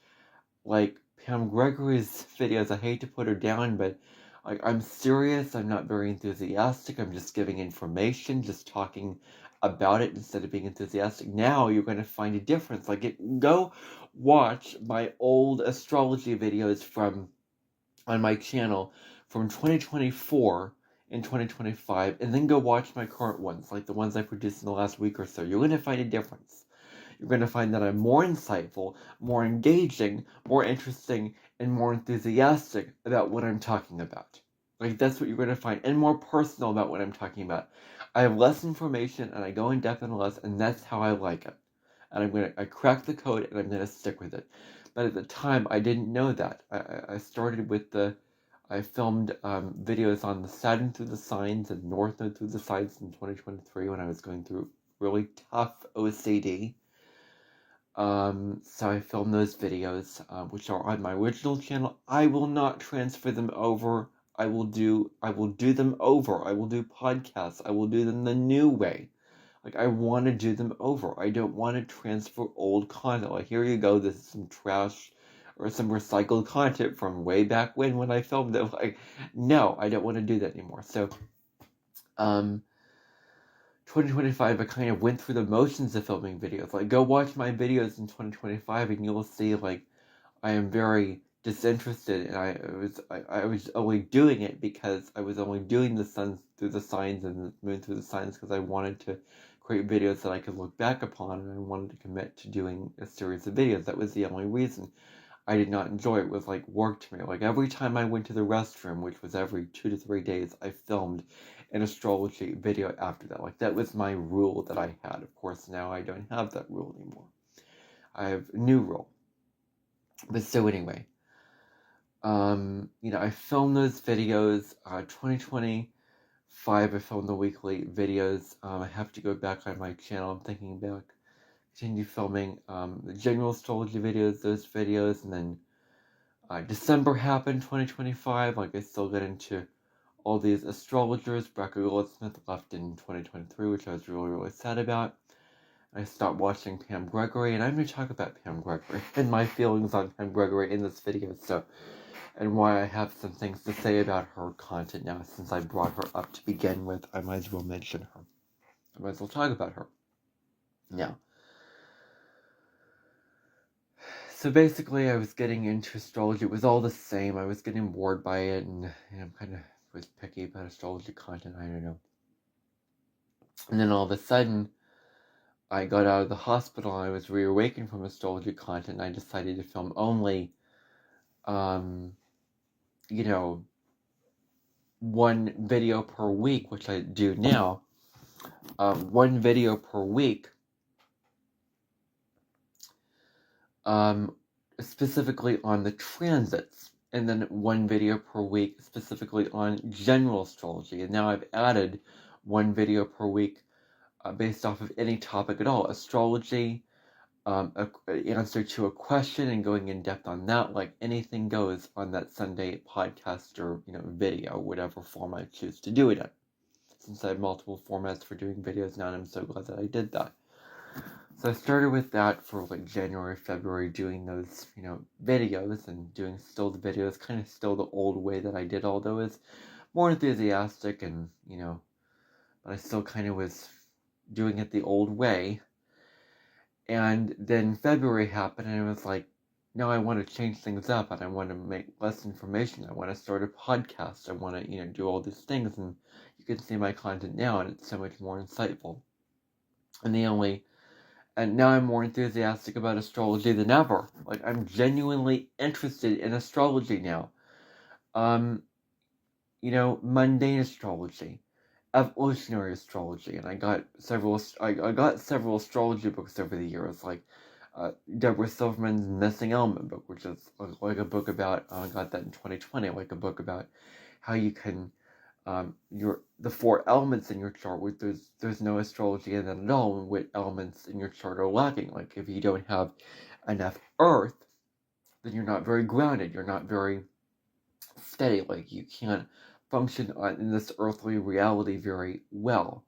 like Pam Gregory's videos, I hate to put her down, but like, I'm serious, I'm not very enthusiastic, I'm just giving information, just talking about it instead of being enthusiastic. Now you're going to find a difference. Go watch my old astrology videos on my channel from 2024 and 2025, and then go watch my current ones, like the ones I produced in the last week or so. You're going to find a difference. You're going to find that I'm more insightful, more engaging, more interesting, and more enthusiastic about what I'm talking about. Like, that's what you're going to find, and more personal about what I'm talking about. I have less information, and I go in depth and less, and that's how I like it. And I crack the code, and I'm going to stick with it. But at the time, I didn't know that. I started with I filmed videos on the Saturn through the signs and North Node through the signs in 2023 when I was going through really tough OCD. So I filmed those videos, which are on my original channel. I will not transfer them over. I will do them over. I will do podcasts. I will do them the new way. Like, I want to do them over. I don't want to transfer old content. Like, here you go, this is some trash or some recycled content from way back when I filmed it. Like, no, I don't want to do that anymore. So, 2025, I kind of went through the motions of filming videos. Like, go watch my videos in 2025 and you'll see, like, I am very disinterested, and I was only doing it because I was only doing the sun through the signs and the moon through the signs because I wanted to create videos that I could look back upon, and I wanted to commit to doing a series of videos. That was the only reason. I did not enjoy it. It was like work to me. Like, every time I went to the restroom, which was every 2 to 3 days, I filmed an astrology video after that. Like, that was my rule that I had. Of course, now I don't have that rule anymore. I have a new rule. But so anyway, I filmed those videos. 2025, I filmed the weekly videos. I have to go back on my channel. I'm thinking about continue filming the general astrology videos, those videos, and then December happened, 2025. Like, I still get into all these astrologers. Bracker Goldsmith left in 2023, which I was really, really sad about. I stopped watching Pam Gregory, and I'm going to talk about Pam Gregory and my feelings on Pam Gregory in this video, and why I have some things to say about her content now. Since I brought her up to begin with, I might as well mention her. I might as well talk about her. Now, so basically, I was getting into astrology. It was all the same. I was getting bored by it, and I'm kind of was picky about astrology content. I don't know. And then all of a sudden, I got out of the hospital, and I was reawakened from astrology content, and I decided to film only, one video per week, which I do now. One video per week, specifically on the transits, and then one video per week specifically on general astrology. And now I've added one video per week based off of any topic at all. Astrology, an answer to a question, and going in depth on that. Like, anything goes on that Sunday podcast or video, whatever form I choose to do it in. Since I have multiple formats for doing videos now, and I'm so glad that I did that. So I started with that for like January, February, doing those, videos, and doing still the videos, kind of still the old way that I did, although it's more enthusiastic, and, but I still kind of was doing it the old way. And then February happened, and it was like, no, I want to change things up, and I want to make less information. I want to start a podcast. I want to, do all these things, and you can see my content now, and it's so much more insightful. And now I'm more enthusiastic about astrology than ever. Like, I'm genuinely interested in astrology now. Mundane astrology, evolutionary astrology, and I got several astrology books over the years, like Deborah Silverman's Missing Element book, which is like a book about, I got that in 2020, like a book about how you can, the 4 elements in your chart, where there's no astrology in that at all, and what elements in your chart are lacking. Like, if you don't have enough earth, then you're not very grounded, you're not very steady, like, you can't function in this earthly reality very well.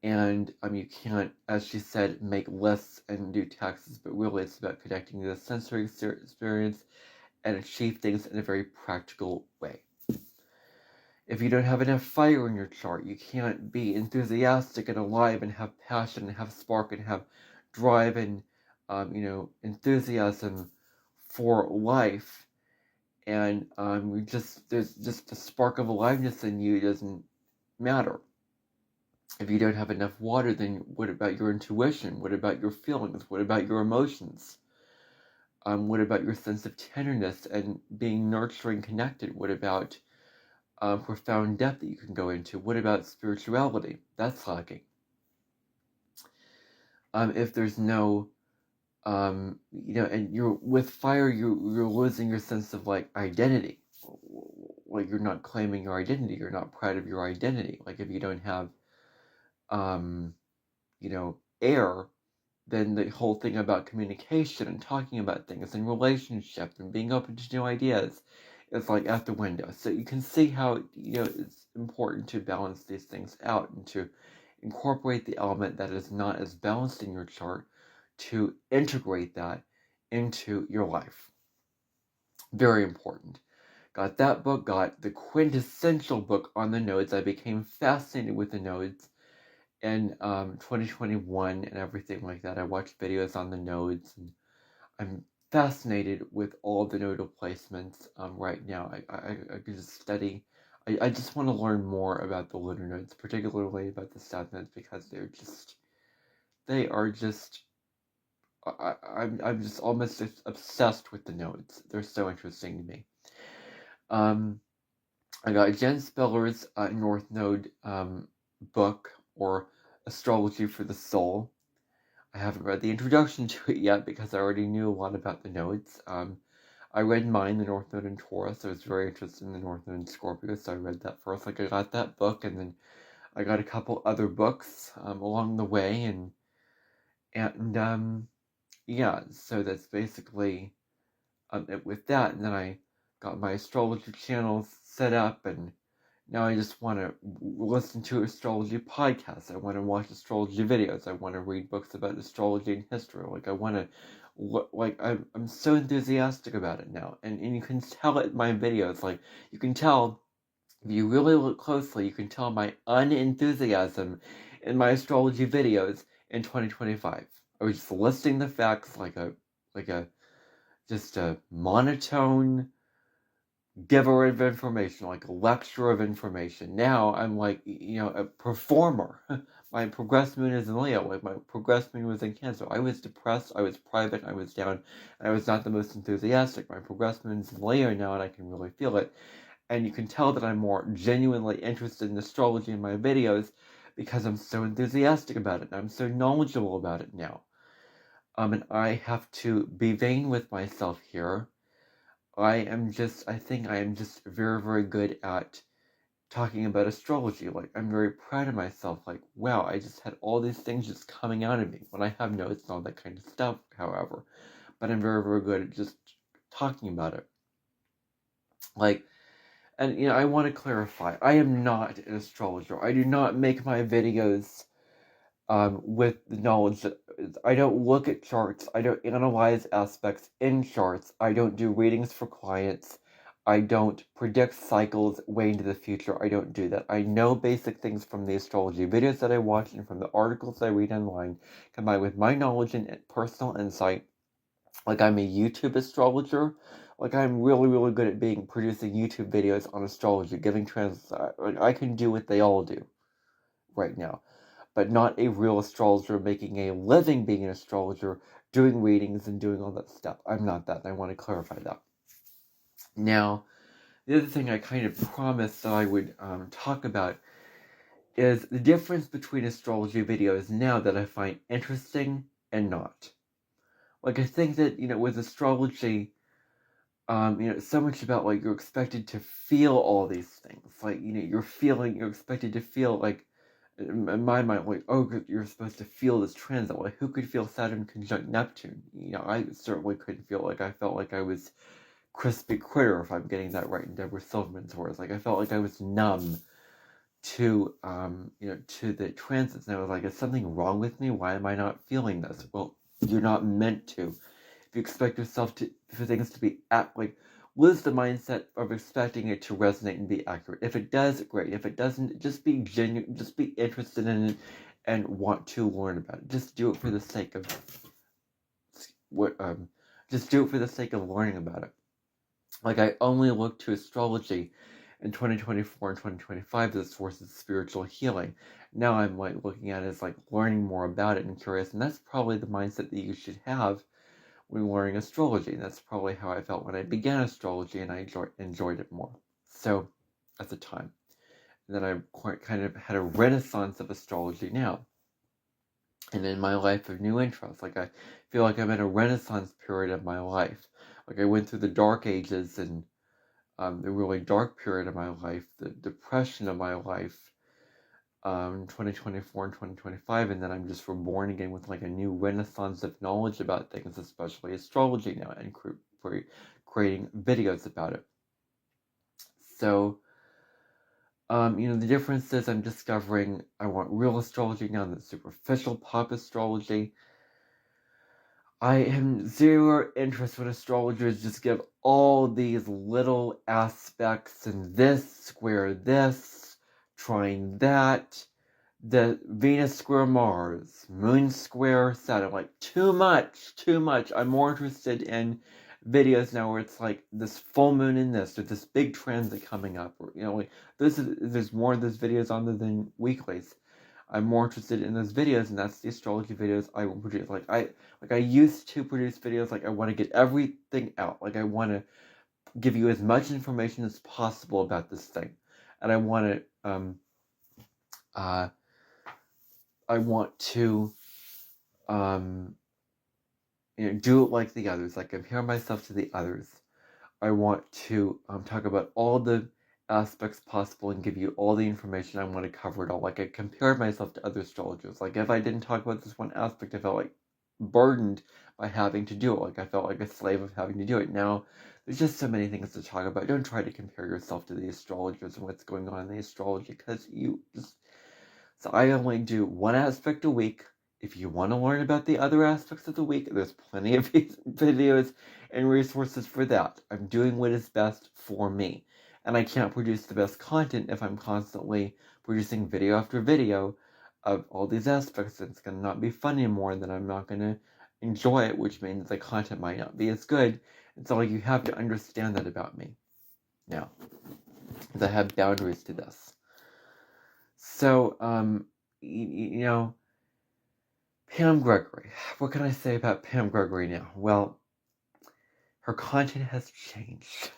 And you can't, as she said, make lists and do taxes, but really it's about connecting to the sensory experience and achieve things in a very practical way. If you don't have enough fire in your chart, you can't be enthusiastic and alive and have passion and have spark and have drive and enthusiasm for life. And there's just a spark of aliveness in you. It doesn't matter. If you don't have enough water, then what about your intuition? What about your feelings? What about your emotions? What about your sense of tenderness and being nurturing, connected? What about profound depth that you can go into? What about spirituality? That's lacking. If there's no, and you're with fire, you're losing your sense of like identity. Like you're not claiming your identity. You're not proud of your identity. Like if you don't have, air, then the whole thing about communication and talking about things and relationship and being open to new ideas is like out the window. So you can see how it's important to balance these things out and to incorporate the element that is not as balanced in your chart, to integrate that into your life. Very important. Got that book, got the quintessential book on the nodes. I became fascinated with the nodes in 2021 and everything like that. I watched videos on the nodes, and I'm fascinated with all the nodal placements right now. I could just study. I just want to learn more about the lunar nodes, particularly about the south nodes, because I'm just almost obsessed with the nodes. They're so interesting to me. I got Jen Spiller's North Node book, or Astrology for the Soul. I haven't read the introduction to it yet because I already knew a lot about the nodes. I read mine, the North Node in Taurus. I was very interested in the North Node in Scorpio, so I read that first. Like I got that book, and then I got a couple other books along the way, and yeah. So that's basically it with that. And then I got my astrology channel set up, and now I just want to listen to astrology podcasts. I want to watch astrology videos. I want to read books about astrology and history. Like I want to, I'm so enthusiastic about it now. And you can tell it in my videos. Like you can tell, if you really look closely, you can tell my unenthusiasm in my astrology videos in 2025. I was just listing the facts like a just a monotone giver of information, like a lecturer of information. Now I'm like, a performer. My progressed moon is in Leo. Like my progressed moon was in Cancer. I was depressed. I was private. I was down. And I was not the most enthusiastic. My progressed moon is in Leo now, and I can really feel it. And you can tell that I'm more genuinely interested in astrology in my videos because I'm so enthusiastic about it. And I'm so knowledgeable about it now. And I have to be vain with myself here. I think I am just very, very good at talking about astrology. Like, I'm very proud of myself. Like, wow, I just had all these things just coming out of me. When I have notes and all that kind of stuff, however. But I'm very, very good at just talking about it. Like, and, I want to clarify, I am not an astrologer. I do not make my videos with the knowledge that I don't look at charts. I don't analyze aspects in charts. I don't do readings for clients. I don't predict cycles way into the future. I don't do that. I know basic things from the astrology videos that I watch and from the articles I read online, combined with my knowledge and personal insight. Like I'm a YouTube astrologer. Like I'm really, really good at producing YouTube videos on astrology, giving like I can do what they all do right now, but not a real astrologer making a living being an astrologer, doing readings and doing all that stuff. I'm not that, and I want to clarify that. Now, the other thing I kind of promised that I would talk about is the difference between astrology videos now that I find interesting and not. Like, I think that, with astrology, so much about, like, you're expected to feel all these things. Like, you're expected to feel, like, in my mind, like, oh, you're supposed to feel this transit. Like, who could feel Saturn conjunct Neptune? I certainly couldn't feel like I felt like I was Crispy Critter, if I'm getting that right in Deborah Silverman's words. Like, I felt like I was numb to to the transits, and I was like, is something wrong with me? Why am I not feeling this? Well, you're not meant to. If you expect yourself for things to be what is the mindset of expecting it to resonate and be accurate? If it does, great. If it doesn't, just be genuine, just be interested in it and want to learn about it. Just do it for the sake of just do it for the sake of learning about it. Like, I only look to astrology in 2024 and 2025 as a source of spiritual healing. Now I'm looking at it as learning more about it and curious, and that's probably the mindset that you should have when learning astrology. And that's probably how I felt when I began astrology, and I enjoyed it more. So at the time, and then I kind of had a renaissance of astrology now. And in my life of new interests, I feel like I'm in a renaissance period of my life. I went through the dark ages and the really dark period of my life, the depression of my life, 2024 and 2025, and then I'm just reborn again with a new renaissance of knowledge about things, especially astrology now, and creating videos about it. So, the difference is I'm discovering I want real astrology now than superficial pop astrology. I am zero interest when astrologers just give all these little aspects and this square this, trying that, the Venus square Mars, Moon square Saturn, too much. I'm more interested in videos now where it's this full moon in this, or this big transit coming up, or there's more of those videos on there than weeklies. I'm more interested in those videos, and that's the astrology videos I will produce. I used to produce videos, I want to get everything out. I want to give you as much information as possible about this thing, and I want to do it like the others, compare myself to the others. I want to talk about all the aspects possible and give you all the information. I want to cover it all. I compared myself to other astrologers. If I didn't talk about this one aspect, I felt burdened by having to do it. I felt like a slave of having to do it. Now, there's just so many things to talk about. Don't try to compare yourself to the astrologers and what's going on in the astrology, because so I only do one aspect a week. If you want to learn about the other aspects of the week, there's plenty of videos and resources for that. I'm doing what is best for me. And I can't produce the best content if I'm constantly producing video after video of all these aspects. It's going to not be fun anymore, and then I'm not going to enjoy it, which means the content might not be as good. And so you have to understand that about me now, because I have boundaries to this. So, Pam Gregory. What can I say about Pam Gregory now? Well, her content has changed.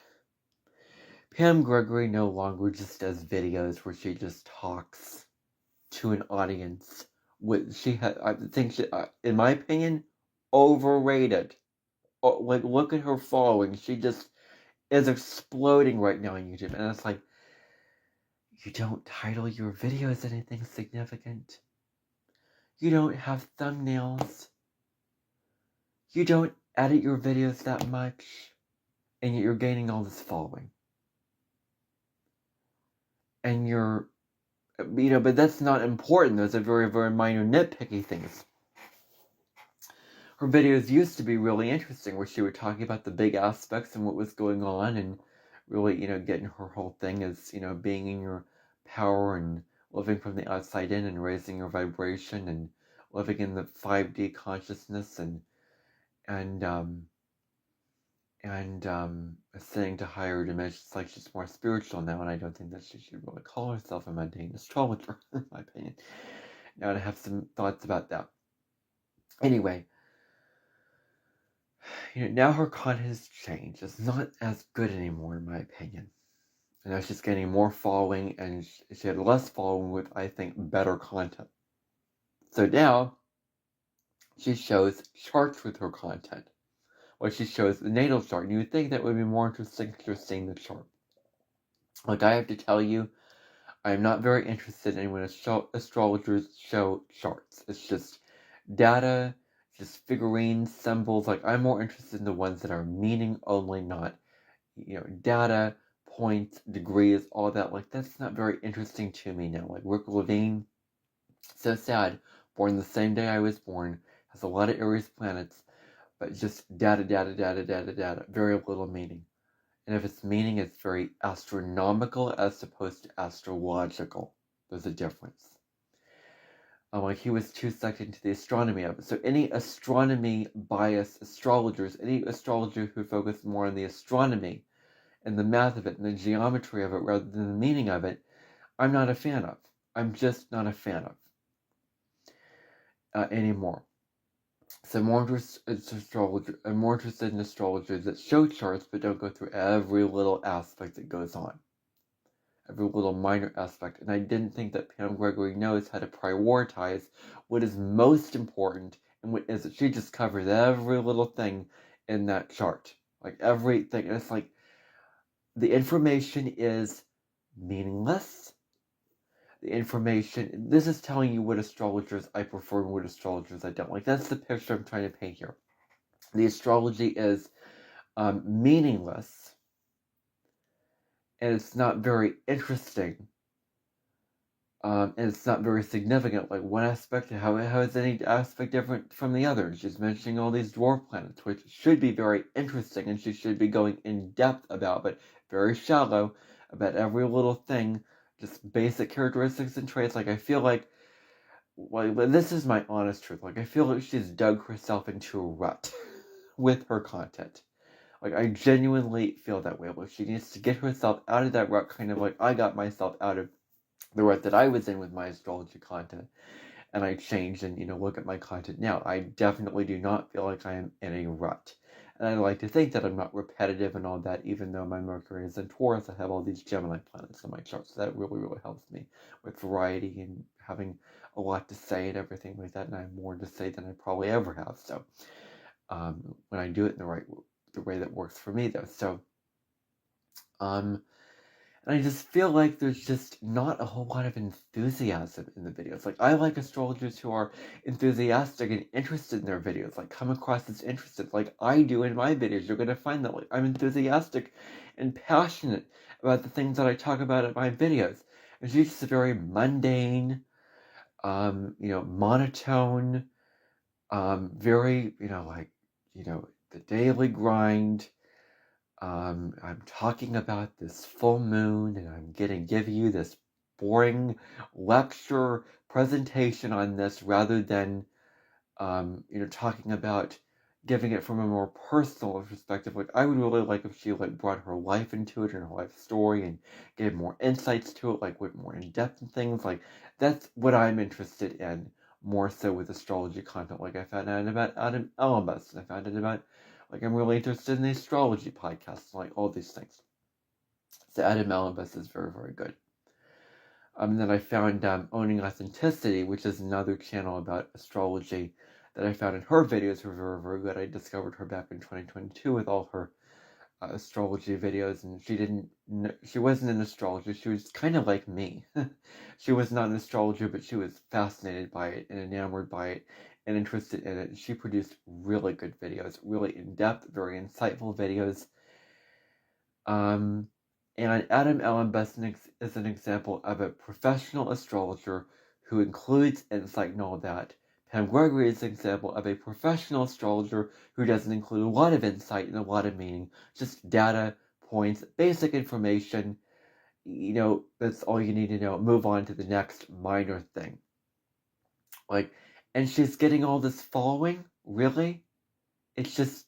Pam Gregory no longer just does videos where she just talks to an audience. I think in my opinion, overrated. Look at her following. She just is exploding right now on YouTube. And it's you don't title your videos anything significant. You don't have thumbnails. You don't edit your videos that much. And yet you're gaining all this following. And but that's not important. Those are very, very minor nitpicky things. Her videos used to be really interesting, where she would talk about the big aspects and what was going on, and really, getting her whole thing is, being in your power and living from the outside in and raising your vibration and living in the 5D consciousness and ascending to higher dimensions. She's more spiritual now, and I don't think that she should really call herself a mundane astrologer, in my opinion. Now, I have some thoughts about that. Anyway, now her content has changed. It's not as good anymore, in my opinion. And now she's getting more following, and she had less following with, I think, better content. So now, she shows charts with her content. She shows the natal chart, and you would think that would be more interesting because you're seeing the chart. I have to tell you, I'm not very interested in when astrologers show charts. It's just data, just figurines, symbols. I'm more interested in the ones that are meaning only, not, data, points, degrees, all that. Like, that's not very interesting to me now. Like, Rick Levine, so sad, born the same day I was born, has a lot of Aries planets, but just data, data, data, data, data, very little meaning. And if it's meaning, it's very astronomical as opposed to astrological. There's a difference. Like, he was too sucked into the astronomy of it. So any astronomy biased astrologers, any astrologer who focused more on the astronomy and the math of it and the geometry of it rather than the meaning of it, I'm not a fan of. I'm just not a fan of anymore. So I'm more interested in astrologers that show charts but don't go through every little aspect that goes on. Every little minor aspect. And I didn't think that Pam Gregory knows how to prioritize what is most important and what isn't. She just covers every little thing in that chart. Like, everything. And it's like, the information is meaningless. The information, this is telling you what astrologers I prefer and what astrologers I don't like. That's the picture I'm trying to paint here. The astrology is meaningless, and it's not very interesting, and it's not very significant. Like, one aspect, how is any aspect different from the other? She's mentioning all these dwarf planets, which should be very interesting, and she should be going in depth about, but very shallow about every little thing, just basic characteristics and traits. Like, I feel like, well, this is my honest truth. Like, I feel like she's dug herself into a rut with her content. Like, I genuinely feel that way. Like, she needs to get herself out of that rut, kind of like I got myself out of the rut that I was in with my astrology content. And I changed and, look at my content now. I definitely do not feel like I am in a rut. And I like to think that I'm not repetitive and all that, even though my Mercury is in Taurus. I have all these Gemini planets in my chart. So that really, really helps me with variety and having a lot to say and everything like that. And I have more to say than I probably ever have. So when I do it in the way that works for me, though. So, and I just feel like there's just not a whole lot of enthusiasm in the videos. Like, I like astrologers who are enthusiastic and interested in their videos, like, come across as interested, like I do in my videos. You're going to find that, like, I'm enthusiastic and passionate about the things that I talk about in my videos. And she's just very mundane, monotone, very, the daily grind. I'm talking about this full moon, and I'm going to give you this boring lecture presentation on this rather than, talking about giving it from a more personal perspective. Like, I would really like if she, like, brought her life into it and her life story and gave more insights to it, like, went more in depth and things. Like, that's what I'm interested in more so with astrology content. Like, I found out about Adam Elambus, and I found out about, like, I'm really interested in the astrology podcast, like, all these things. So Adam Elambus is very, very good. And then I found Owning Authenticity, which is another channel about astrology that I found in her videos were very, very good. I discovered her back in 2022 with all her astrology videos, and she wasn't an astrologer. She was kind of like me. She was not an astrologer, but she was fascinated by it and enamored by it and interested in it. She produced really good videos, really in-depth, very insightful videos. And Adam Elambus is an example of a professional astrologer who includes insight and all that. Pam Gregory is an example of a professional astrologer who doesn't include a lot of insight and a lot of meaning, just data, points, basic information. That's all you need to know. Move on to the next minor thing. Like, and she's getting all this following? Really? It's just,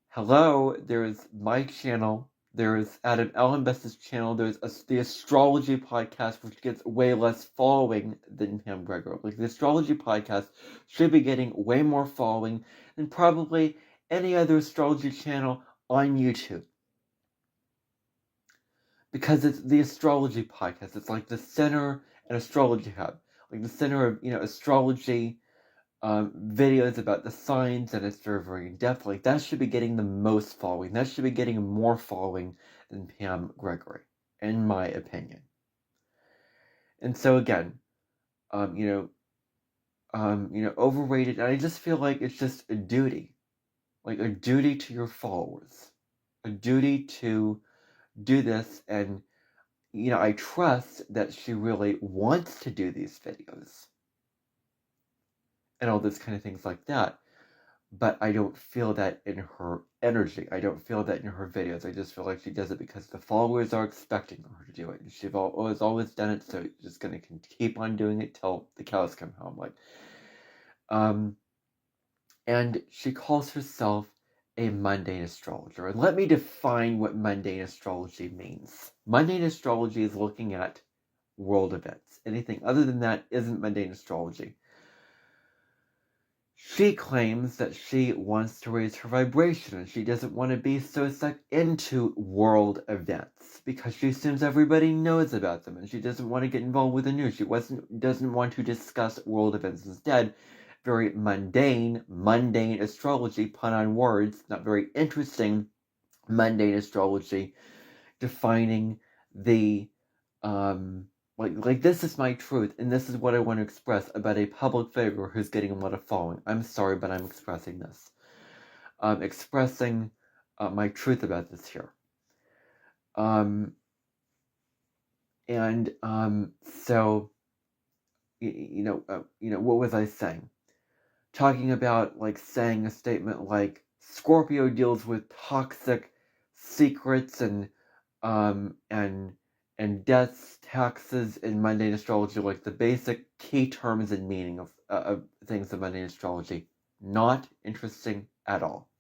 hello, there's my channel. There's Adam Elambus's channel. There's the Astrology podcast, which gets way less following than Pam Gregory. Like, the Astrology podcast should be getting way more following than probably any other astrology channel on YouTube. Because it's the Astrology podcast. It's like the center and astrology hub. Like the center of, astrology, videos about the signs, and it's very, very in-depth. Like, that should be getting the most following. That should be getting more following than Pam Gregory, in my opinion. And so again, overrated. And I just feel like it's just a duty, like a duty to your followers, a duty to do this, and I trust that she really wants to do these videos and all those kind of things like that. But I don't feel that in her energy. I don't feel that in her videos. I just feel like she does it because the followers are expecting her to do it. And she's always done it, so she's just going to keep on doing it till the cows come home. And she calls herself a mundane astrologer. And let me define what mundane astrology means. Mundane astrology is looking at world events. Anything other than that isn't mundane astrology. She claims that she wants to raise her vibration and she doesn't want to be so sucked into world events because she assumes everybody knows about them and she doesn't want to get involved with the news. She doesn't want to discuss world events. Instead, very mundane astrology, pun on words, not very interesting, mundane astrology, defining the like this is my truth, and this is what I want to express about a public figure who's getting a lot of following. I'm sorry, but I'm expressing this. Expressing my truth about this here. So, what was I saying? Talking about, saying a statement like, Scorpio deals with toxic secrets and debts, taxes, in mundane astrology, like the basic key terms and meaning of things in mundane astrology. Not interesting at all.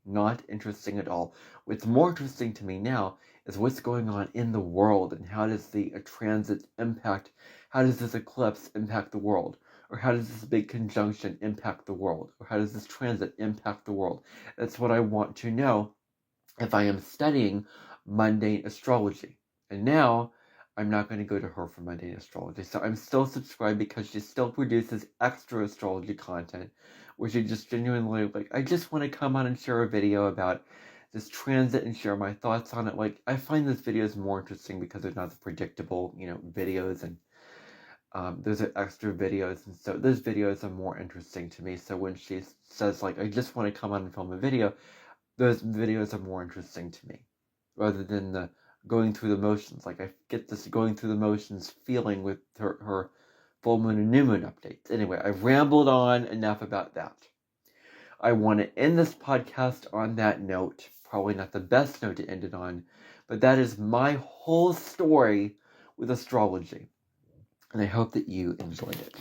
Not interesting at all. What's more interesting to me now is what's going on in the world and how does the transit impact, how does this eclipse impact the world? Or how does this big conjunction impact the world? Or how does this transit impact the world? That's what I want to know if I am studying mundane astrology. And now, I'm not going to go to her for mundane astrology. So I'm still subscribed because she still produces extra astrology content, where she just genuinely, I just want to come on and share a video about this transit and share my thoughts on it. I find those videos more interesting because they're not the predictable, videos, and those are extra videos, and so those videos are more interesting to me. So when she says, I just want to come on and film a video, those videos are more interesting to me, rather than the going through the motions. I get this going through the motions feeling with her full moon and new moon updates. Anyway, I've rambled on enough about that. I want to end this podcast on that note. Probably not the best note to end it on, but that is my whole story with astrology. And I hope that you enjoyed it.